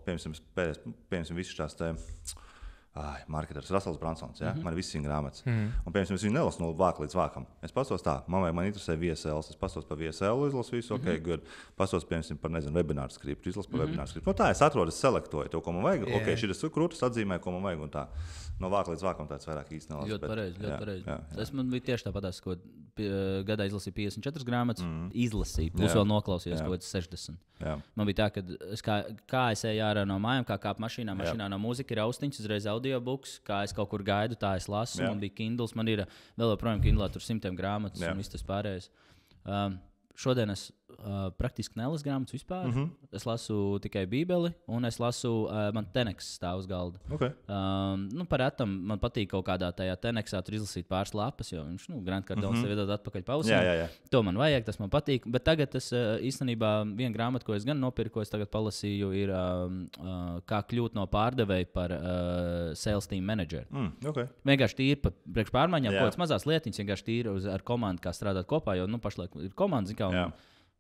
piemēram, visu šās te... marketers Russells Bransons, man ir visas viņa grāmatas. Un, piemēram, es viņu nelasu no vāka līdz vākam. Es pasos tā, man interesē VSLs, es pasos par VSL, izlasu visu, good. Pasos, piemēram, par, webināru skriptu, izlasu par webināru skriptu. Tā es atrodu, es selektoju to, ko man vajag. Šī ir krūtis, atzīmēju, ko man vajag, un tā. No vāka līdz vākam tāds vairāk īsti nelasu. Ļoti pareizi. Es man bija tieši tāpatās, ko gadā izlasīju 54 grāmatas, izlasīju, plus vēl noklausījos kaut kāds 60. Man bija tā, ka kā es eju ārā no mājām, kā kāp mašīnā no mūzika ir austiņas, uzreiz audiobooks, kā es kaut kur gaidu, tā es lasu. Man bija Kindles, man ir vēl joprojām Kindlē tur 100 grāmatas un viss tas pārējais. Šodien es praktiski nelasu grāmatas vispār. Es lasu tikai Bībeli, un es lasu, man Teneks stāv uz galda. Par retam man patīk kaut kādā tajā Teneksā tur izlasīt pāris lapas, jo viņš, Grant Cardones tev iedod atpakaļ pausiem. To man vajag, tas man patīk. Bet tagad es īstenībā vienu grāmatu, ko es gan nopirku, ko es tagad palasīju, ir kā kļūt no pārdevēja par sales team manageru. Vienkārši tīri priekš pārmaiņām, kaut kāds mazās lietiņas, vienkārši tīri ar komandu, kā strādāt kopā, jo, pašlaik ir komanda,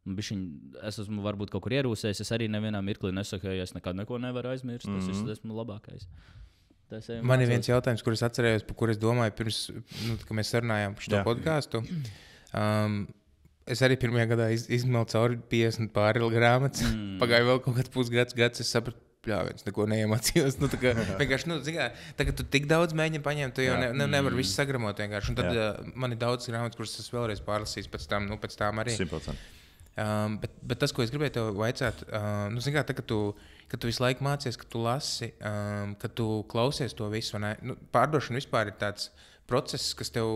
es esmu varbūt kaut kur ierūsējis. Es arī nevienā mirklī nesaku, ja es nekad neko nevaru aizmirst. Es esmu labākais. Man ir viens jautājums, kur es atcerējos, par kur es domāju pirms, kad mēs sarunājām par šo podcastu. Es arī pirmajā gadā izmēlu cauri 50 pāri grāmatas. Pagāja vēl kaut kāds pusgads, es sapratu, pļāviens, neko neiemācījos. Vienkārši, tagad tu tik daudz mēģini paņemt, tu jau nevar visu sagramot vienkārši. Un tad man ir daudz grāmatas, kuras es vēlreiz pārlasīju pēc tām arī. 100%. Bet tas, ko es gribēju tev vaicāt, kad tu visu laiku mācies, ka tu lasi, ka tu klausies to visu, pārdošana vispār ir tāds process, kas tev,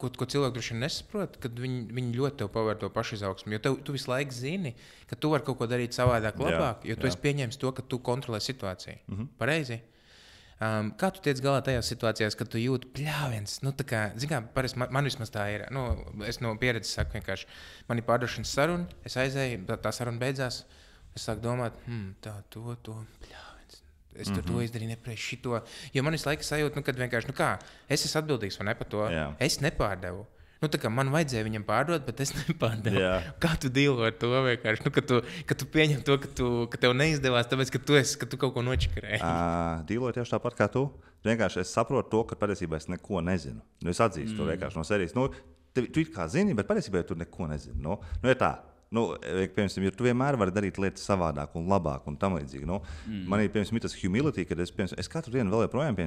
ko cilvēki droši vien nesaprot, kad viņi ļoti tev pavēr to pašizaugsmu, jo tu visu laiku zini, ka tu vari kaut ko darīt savādāk, labāk, jo tu esi pieņēmis to, ka tu kontrolē situāciju. Pareizi? Kā tu tiec galā tajās situācijās, kad tu jūti pļāviens? Man vismaz tā ir. Es no pieredzes saku vienkārši, man ir pārdošanas saruna, es aizēju, tā saruna beidzās, es sāku domāt, to pļāviens. Es to izdarīju nepareizi šito. Jo man visu laiku sajūta, kad vienkārši, es esmu atbildīgs vai ne par to. Es nepārdevu. Man vajadzēja viņam pārdot, bet es nepārdevu. Kā tu dīlo ar to vienkārši? Kad tu pieņem to, ka tev neizdevās, tāpēc, ka tu kaut ko nočakarēji. Dīloju tieši tāpat kā tu. Vienkārši es saprotu to, ka patiesībā es neko nezinu. Es atzīstu to vienkārši no serijas. Tu it kā zini, bet patiesībā tu neko nezini. Ir tā. Piemēram, ja tu vienmēr vari darīt lietas savādāk un labāk un tam līdzīgi. Man ir, piemēram, tas humility, kad es katru dienu vēl joprojām,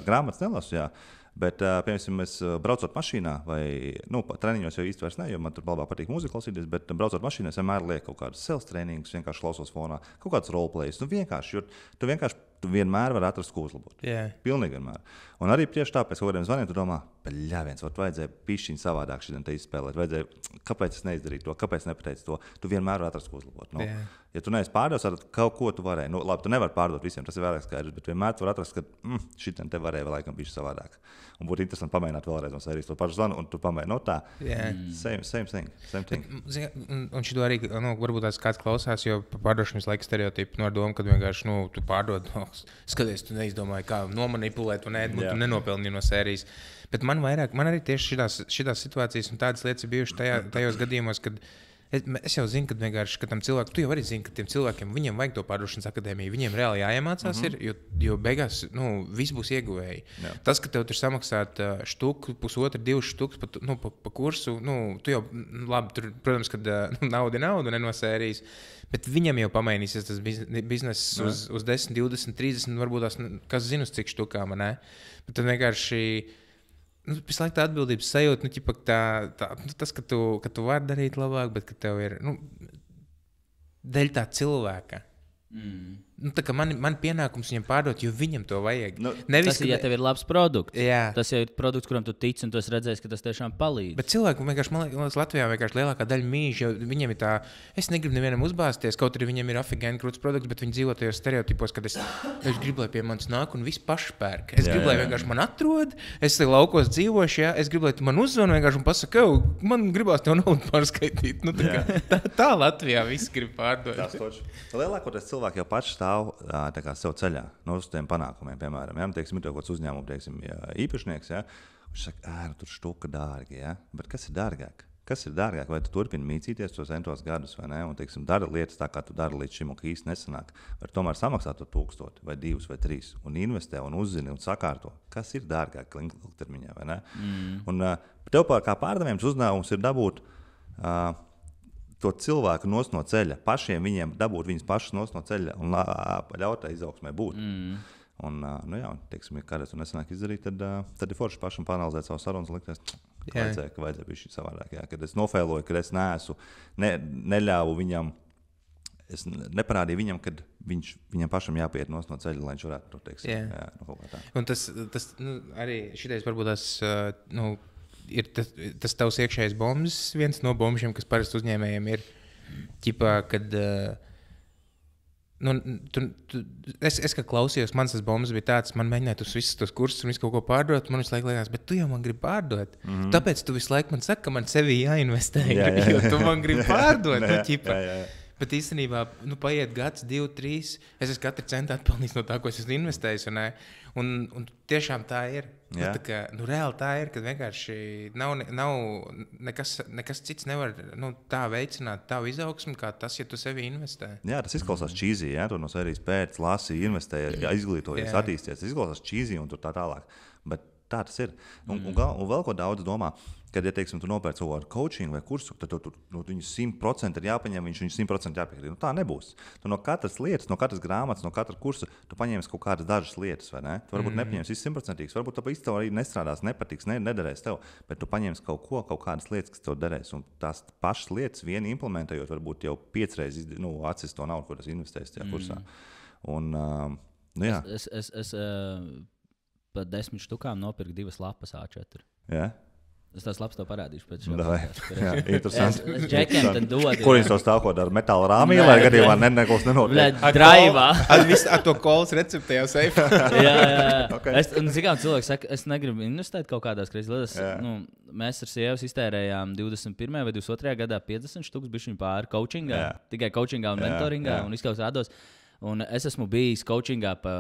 grāmatas nelasu, bet, piemēram, es braucot mašīnā vai, treniņos jau īsti vairs ne, jo man tur labāk patīk mūziku klausīties, bet braucot mašīnā es vienmēr lieku kaut kādus sales treniņus, vienkārši klausos fonā, kaut kādus roleplayus. Tu vienmēr vari atrast, ko uzlabot. Pilnīgi vienmēr. Un arī tieši tāpēc, kaut kādiem zvaniem, tu domā, pļāviens, vajadzēja pišķiņu savādāk šodien te izspēlēt, kāpēc es neizdarīju to, kāpēc nepateicu to. Tu vienmēr vari atrast, ko uzlabot. Ja tu neesi pārdevis, tad kaut ko tu varēji. Labi, tu nevari pārdot visiem, tas ir vēlāk skaidrs, bet vienmēr tu vari atrast, ka šitien te varēja vēl laikam pišķi savādāk. Un būtu interesanti pamēģināt vēlreiz no sērijas to pašu zvanu, un tu pamēģini tā. Same thing. Un šito arī, varbūt tās kāds klausās, jo pārdošana visu laiku stereotipi no doma, kad vienkārši, tu pārdod, skaties, tu neizdomāji, kā nomanipulēt, un tu nenopelnīji no sērijas. Bet man arī tieši šitās situācijas un tādas lietas ir bijušas tajos gadījumos, kad es jau zinu, ka tam cilvēkam, tu jau arī zini, ka tiem cilvēkiem, viņiem vajag to pārdošanas akadēmiju, viņiem reāli jāiemācās jo beigās, viss būs ieguvēji. Tas, ka tev tur samaksāt štuku, pusotru, 2 štukas pa kursu, tu jau, labi, tur, protams, kad nauda ne no sērijas, bet viņam jau pamainīsies tas bizness uz 10, 20, 30, varbūt tās, kas zina, uz cik štukām, ne? Bet tad vienkārši visu laiku tā atbildības sajūta, tas, ka tu vari darīt labāk, bet ka tev ir dēļ tā cilvēka. Nu, tā kā man pienākums viņam pārdot, jo viņam to vajag. Nevis, tas ir, ja tev ir labs produkts. Jā. Tas ir produkts, kuram tu tici, un tu esi redzējis, ka tas tiešām palīdz. Bet cilvēku vienkārši, man liekas, Latvijā vienkārši lielākā daļa mīž, jo viņiem ir tā, es negribu nevienam uzbāzties, kaut arī viņiem ir afigēni krūts produkts, bet viņi dzīvo tajos stereotipos, kad es gribu, lai pie manis nāk un viss paši pērk. Es gribu, lai vienkārši man atrod, es te laukos dzīvošu, jā, es gribu, lai tu man uzzvani vienkārši un pasaka, man gribās tev naudu pārskaitīt. Nu, tā Latvijā viss grib pārdot. Lielākoties cilvēki jau paši stāv sev ceļā no uz tiem panākumiem, piemēram. Ja? Teiksim, ir kaut kāds uzņēmums, teiksim, īpašnieks, ja? Viņš saka, tur štuka dārgi, ja? Bet kas ir dārgāk? Kas ir dārgāk? Vai tu turpini mīcīties tos entos gadus, vai ne? Un, teiksim, dara lietas tā, kā tu dari līdz šim, un ka īsti nesanāk. Vai tomēr samaksā to 1000 vai 2 vai 3 un investē un uzzini un sakārto. Kas ir dārgāk ilgtermiņā, vai ne? Un tev kā pārdevējums uzdevums ir dabūt to cilvēku no ceļa, pašiem viņiem dabūt viņus pašus no ceļa un ļaut izaugsmē būt. Un, teiksim, ja kādreiz to nesanāk izdarīt, tad ir forši pašam panalizēt savu sarunas un likties, ka vajadzēja bija šī savādāk. Jā. Kad es nofēloju, kad es neļāvu viņam, es neparādīju viņam, kad viņam pašam jāpiet no ceļa, lai viņš varētu to teiksim. Un tas arī šitais varbūt tas, ir tas tavs iekšējais bombs, viens no bombšiem, kas parasti uzņēmējiem ir, ķipā, kad es kā klausījos, mans tas bombs bija tāds, man mēģināt uz visus tos kursus un visu kaut ko pārdot, man visu laiku liekas, bet tu jau man gribi pārdot. Tāpēc tu visu laiku man saka, ka man sevī jāinvestē, jo tu man gribi pārdot. Bet īstenībā, paiet gads, 2, 3, es esmu katru centu atpelnījis no tā, ko es esmu investējis. Un tiešām tā ir. Reāli tā ir, ka vienkārši nav nekas cits nevar tā veicināt tavu izaugsmu, kā tas, ja tu sevi investē. Jā, tas izklausās cheesy, ja? Tu no sērijas pēc lasi, investēji, izglītojies, attīsties. Tas izklausās cheesy un tur tā tālāk. Bet tā tas ir. Un vēl ko daudz domā, kad, ja teiksim, tu nopērci kaut kādu coaching vai kursu, tad viņu 100% ir jāpaņem, viņš 100% jāpiekrīt. Tā nebūs. Tu no katras lietas, no katras grāmatas, no katra kursa, tu paņemsi kaut kādas dažas lietas, vai ne? Tu varbūt nepaņemsi 100%, varbūt tāpēc tev arī nestrādās, nepatiks, nederēs tev, bet tu paņemsi kaut kādas lietas, kas tev derēs, un tās pašas lietas vieni implementējot, varbūt jau 5 reizes atcist to naudu, ko tas investēs tajā kursā. Un, jā. Es par 10 štukām nopirku 2 lapas A4. Jā? Es tās lapas tev parādīšu pēc šā. Jā, interesanti. Es džekiem tad dodu. Kur viņš to stāv kaut ar metāla rāmī, lai gadījumā nekos nenotiek? Draivā. Ar to kolas receptē jau seifā. Jā. Okay. Zinām, cilvēki saka, es negribu investēt kaut kādās krīzes lietas. Mēs ar sievas iztērējām 21. vai 22. gadā 50 štukas bišķiņu pāri coachingā. Tikai coachingā un mentoringā un izklausādos. Un es esmu bijis coachingā pa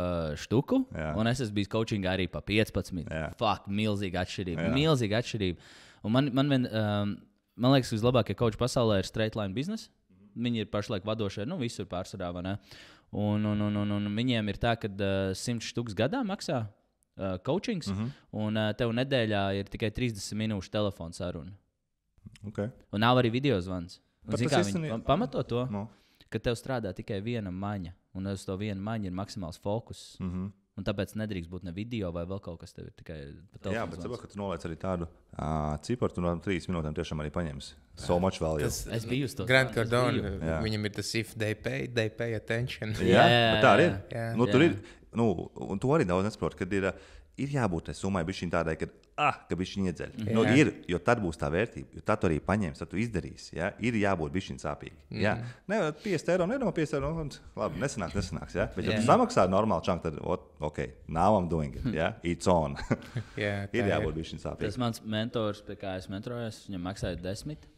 štuku, un es esmu bijis coachingā arī pa 15. Fuck, milzīga atšķirība. Un man liekas, ka vislabākie coachi pasaulē ir straight line business. Viņi ir pašlaik vadošie, visur pārsvarā, vai ne? Un viņiem ir tā, ka 100 štukas gadā maksā coachings, un tev nedēļā ir tikai 30 minūšu telefona saruna. Okay. Un nav arī video zvans. Viņi pamato to? No. Ka tev strādā tikai viena maņa, un uz to vienu maņu ir maksimāls fokus. Un tāpēc nedrīkst būt ne video vai vēl kaut kas, tev ir tikai pa telefonu. Jā, bet saprot, ka tu noliec arī tādu ciparu, tu no 3 minūtēm tiešām arī paņemsi. So much value. Es biju uz to. Grant Cardone, viņam ir tas if they pay attention. Jā, bet tā arī ir. Tur ir, un tu arī daudz nesaproti, kad ir jābūt tai summai bišķiņ tādai, ka bišķiņ iedzeļ. Ir, jo tad būs tā vērtība, jo tad tu arī paņemsi, tad tu izdarīsi. Ja? Ir jābūt bišķiņ sāpīgi. Ja? Ne, 50 eiro, nedomā 50 eiro, labi, nesanāks. Ja? Bet, ja tu samaksā normāli čanku, tad, ok, now I'm doing it. Ja? It's on. Ir jābūt bišķiņ sāpīgi. Tas mans mentors, pie kā es mentorojos, viņam maksāja 10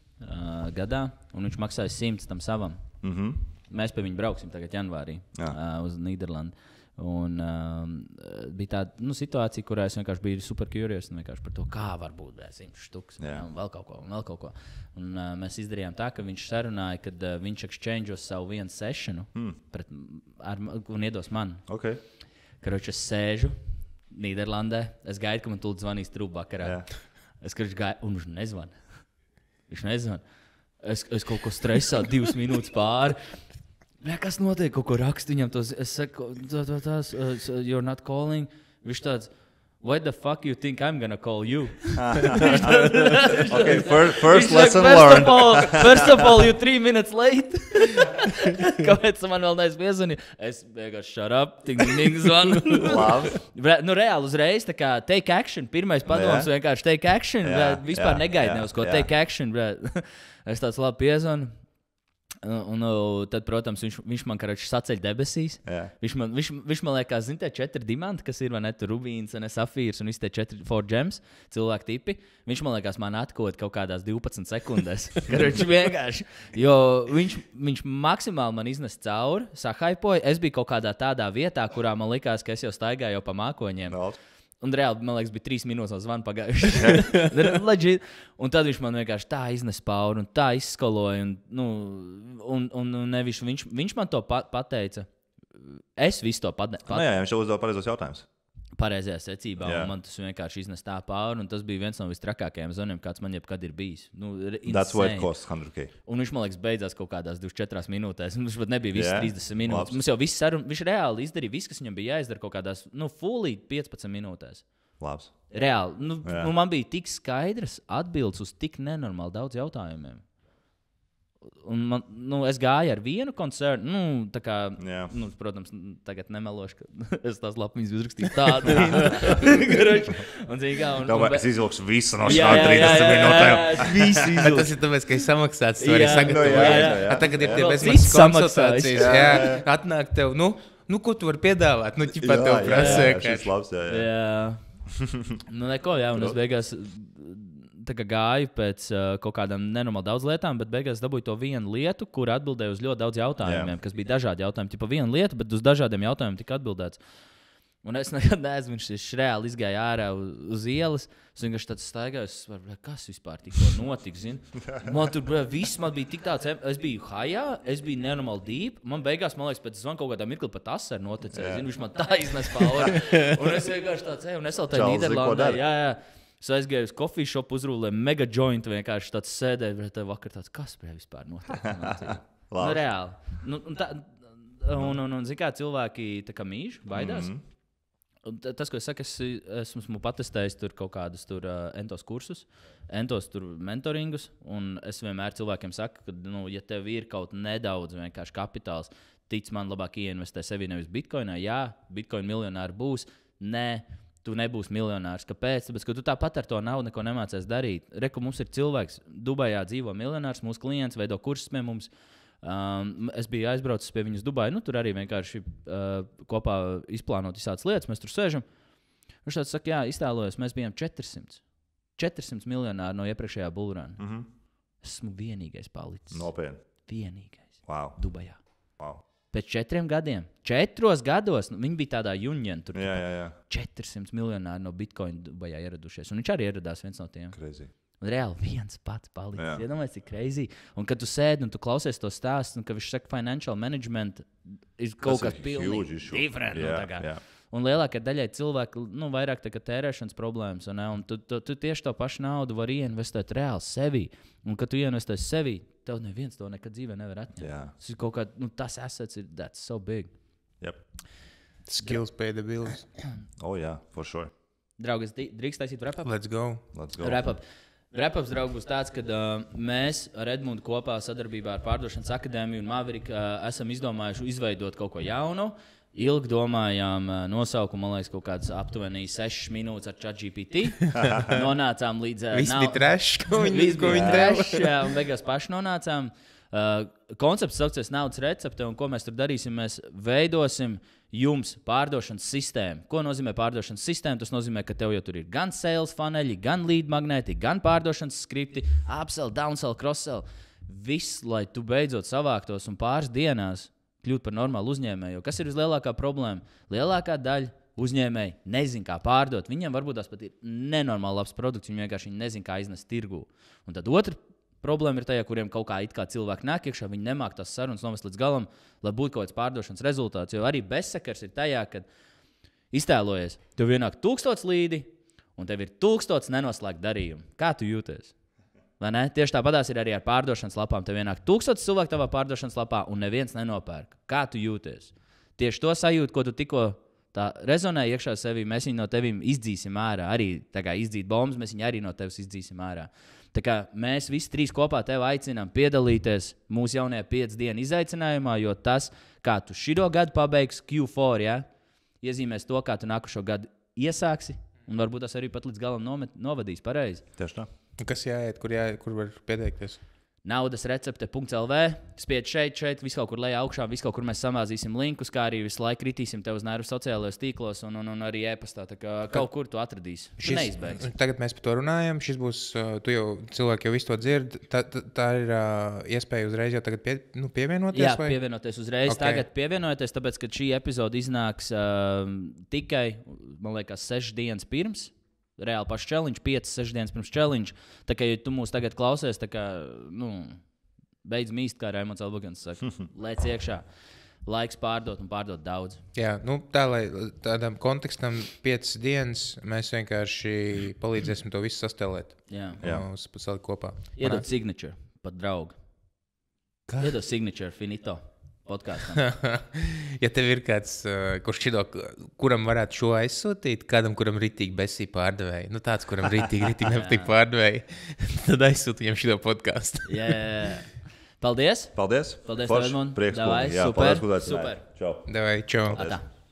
gadā, un viņš maksāja 100 tam savam. Mēs pie viņa brauksim tagad janvārī uz Nīderlandi. Un bija tāda situācija, kurā es vienkārši biju super curious par to, kā var būt 100 štukas un vēl kaut ko. Un mēs izdarījām tā, ka viņš sarunāja, kad viņš exchangeos savu vienu sessionu un iedos man. Okay. Karoči, es sēžu Nīderlandē, es gaidu, ka man tūlīt zvanīs trūp vakarā. Es gaidu, un viņš nezvan. Es kaut ko stresā 2 minūtes pāri. Kas notiek? Kaut ko rakstu viņam. Es saku, you're not calling. Viņš tāds, What the fuck you think I'm gonna call you? Okay, first lesson learned. First of all, you 3 minutes late. Kāpēc man vēl neizpiezvanīja? Es vienkārši shut up, tik zvanu. Labi. Nu, reāli uzreiz, tā kā take action. Pirmais padoms vienkārši take action. Vispār negaidi neuz ko take action. Es tāds labi piezvanu. Un tad, protams, viņš man saceļ debesīs. Viņš man liekas, zin, tie 4 diamanti, kas ir, vai ne, tur rubīns, ne safīrs un visi tie 4 gems, cilvēku tipi. Viņš man liekas, man atkod kaut kādās 12 sekundēs. Vienkārši, jo viņš maksimāli man iznes cauri, sahaipoja. Es biju kaut kādā tādā vietā, kurā man likās, ka es jau staigāju jau pa mākoņiem. Un reāli, man liekas, bija 3 minūtes no zvana pagājuši. Un tad viņš man vienkārši tā iznes pauri un tā izskaloja. Un nevis viņš man to pateica. Es visu to pateicu. Jā, viņš uzdeva pareizos jautājumus. Pareizajā secībā. Man tas vienkārši iznes tā pauri. Un tas bija viens no vistrakākajiem zvaniem, kāds man jebkad ir bijis. That's what it costs 100K. Un viņš, man liekas, beidzās kaut kādās 24 minūtēs. Viņš pat nebija visas 30 minūtes. Mums jau viss saruna, viņš reāli izdarīja visu, kas viņam bija jāizdara kaut kādās, fully 15 minūtēs. Labs. Reāli. Man bija tik skaidrs atbildes uz tik nenormāli daudz jautājumiem. Un es gāju ar vienu koncertu. Tā kā, protams, tagad nemelošu, ka es tās lapiņas uzrakstīju tādu. Es izvilkšu visu no šām 30 minūtēm. Visu izvilkšu. Tas ir tāpēc, ka es samaksāts, tu arī sagatavojies. Tagad ir tie bezmaksas konsultācijas. Atnāk tev, ko tu vari piedāvāt? Ķipā tev prasa. Šis labs, Neko, un es beigās tā kā gāju pēc kaut kādām nenormāli daudz lietām, bet beigās dabūju to vienu lietu, kur atbildēju uz ļoti daudz jautājumiem, kas bija dažādi jautājumi. Tipa viena lieta, bet uz dažādiem jautājumiem tika atbildēts. Un es nekad neesmu, viņš reāli izgāja ārā uz ielas. Es vienkārši tāds staigāju, kas vispār tikko notika, zini? Man tur viss bija tik tāds, es biju hajā, es biju nenormāli deep. Man beigās, man liekas, pēc zvanu kaut kādā mirkli pat asar noticēja, zini, viņš man tā iznes pauri. Un es vienkārši tāds, un es vēl tajā Nīderlandē, Es aizgāju uz coffee shop, uzrūlēju mega jointu, vienkārši tāds sēdēju, bet vakar tāds, kas vispār notiek? Reāli. Zin kā cilvēki tā kā mīž, baidās. Tas, ko es saku, es esmu patestējis tur kaut kādus entos kursus, entos tur mentoringus, un es vienmēr cilvēkiem saku, ka, ja tev ir kaut nedaudz vienkārši kapitāls, tic man labāk ieinvestē sevi nevis bitcoinā. Jā, bitcoin miljonāri būs, nē. Tu nebūsi miljonārs. Kāpēc? Tāpēc, ka tu tāpat ar to naudu neko nemācies darīt. Reku, mums ir cilvēks, Dubajā dzīvo miljonārs, mūsu klients veido kursus pie mums. Es biju aizbraucis pie viņus Dubajā, tur arī vienkārši kopā izplānot visādas lietas. Mēs tur sēžam. Viņš tāds saka, jā, iztēlojos, mēs bijām 400 miljonāri no iepriekšējā bullruna. Esmu vienīgais palicis. Nopietni. Vienīgais. Wow. Dubajā. Wow. Pēc 4 gadiem. 4 gados. Viņi bija tādā union. Tur 400 miljonāri no Bitcoin Dubajā ieradušies. Un viņš arī ieradās viens no tiem. Crazy. Un reāli viens pats palicis. Iedomājies, cik crazy. Un kad tu sēdi un tu klausies to stāstu, un ka viņš saka, financial management ir kaut kas pilnīgi different. Un lielākajai daļai cilvēku vairāk tērēšanas problēmas. Un tu tieši to pašu naudu vari ieinvestēt reāli sevī. Un kad tu ieinvestēsi sevī, tev neviens to nekad dzīvē nevar atņemt. Tas ir kaut kā, tas assets ir, that's so big. Yep. Skills pay the bills. Oh, yeah, for sure. Draugi, drīkst taisīt wrap-up? Let's go. Wrap-ups, draugi, būs tāds, ka mēs ar Edmundu kopā sadarbībā ar Pārdošanas akadēmiju un Maverick esam izdomājuši izveidot kaut ko jaunu. Ilgi domājām nosaukumu, man liekas, kaut kāds aptuveni 6 minūtes ar ChatGPT. Nonācām līdz... Viss bija trash, ko viņi trash, un beigās paši nonācām. Koncepts sauksies naudas recepte, un ko mēs tur darīsim? Mēs veidosim jums pārdošanas sistēmu. Ko nozīmē pārdošanas sistēma? Tas nozīmē, ka tev jau tur ir gan sales funneli, gan lead magnēti, gan pārdošanas skripti, upsell, downsell, crosssell. Viss, lai tu beidzot savāktos un pāris dienās kļūt par normālu uzņēmēju. Kas ir vislielākā problēma? Lielākā daļa uzņēmēji nezin, kā pārdot. Viņiem varbūt tās pat ir nenormāli labs produkts, viņi vienkārši nezin, kā iznest tirgū. Un tad otra problēma ir tajā, kuriem kaut kā it kā cilvēki nāk iekšā, viņi nemāk tās sarunas novest līdz galam, lai būtu kaut kāds pārdošanas rezultāts. Jo arī bezsakars ir tajā, kad iztēlojies, tev ienāk 1000 līdi un tev ir 1000 nenoslēgt darījumu. Kā tu jūties? Vai ne? Tieši tāpatās ir arī ar pārdošanas lapām. Tev ienāk 1000 cilvēku tavā pārdošanas lapā un neviens nenopērk. Kā tu jūties? Tieši to sajūtu, ko tu tikko tā rezonē iekšā sevī, mēs viņu no tevīm izdzīsim ārā. Arī tā kā izdzīt bombas, mēs viņu arī no tevis izdzīsim ārā. Tā kā mēs visi 3 kopā tevi aicinām piedalīties mūsu jaunajā 5 dienu izaicinājumā, jo tas, kā tu šito gadu pabeigsi Q4, ja, iezīmēs to, kā tu nākušo gadu iesāksi, un varbūt tas arī pat līdz galam novadīs pareizi. Tieši tā. Kas jāiet, kur var pieteikties? Naudasrecepte.lv, spied šeit, visu kaut kur lejā augšā, visu kaut kur mēs samāzīsim linkus, kā arī visu laiku kritīsim tev uz nervu sociālajos tīklos un arī e-pastā. Tā kā kaut kur tu atradīsi. Neizbēgs. Tagad mēs par to runājam. Šis būs, cilvēki jau visu to dzird. Tā ir iespēja uzreiz jau tagad pievienoties? Jā, pievienoties uzreiz. Okay. Tagad pievienojieties, tāpēc, ka šī epizode iznāks tikai, man liekas, 6 dienas pirms. Reāli pašs challenge, 5-6 dienas pirms challenge. Tā kā ja tu mūs tagad klausies, tā kā, beidz mīst, kā Raimonds Albogans saka. Lēc iekšā. Laiks pārdot un pārdot daudz. Jā, tā, lai tādam kontekstam 5 dienas mēs vienkārši palīdzēsim to visu sastelēt. Jā. Salikt kopā. Iedod signature, pat draugu. Iedod signature, finito. Podkāstam. Ja tev ir kāds, kuram varētu šo aizsūtīt, kādam, kuram ritīgi besī pārdevēji, tāds, kuram ritīgi nepatīk pārdevēji, tad aizsūti viņam šo podkāstu. Jā. Paldies! Paldies! Paldies, Edmund! Prieks, Davai, jā, super! Paldies, Super! Čau! Davai, čau! Atā.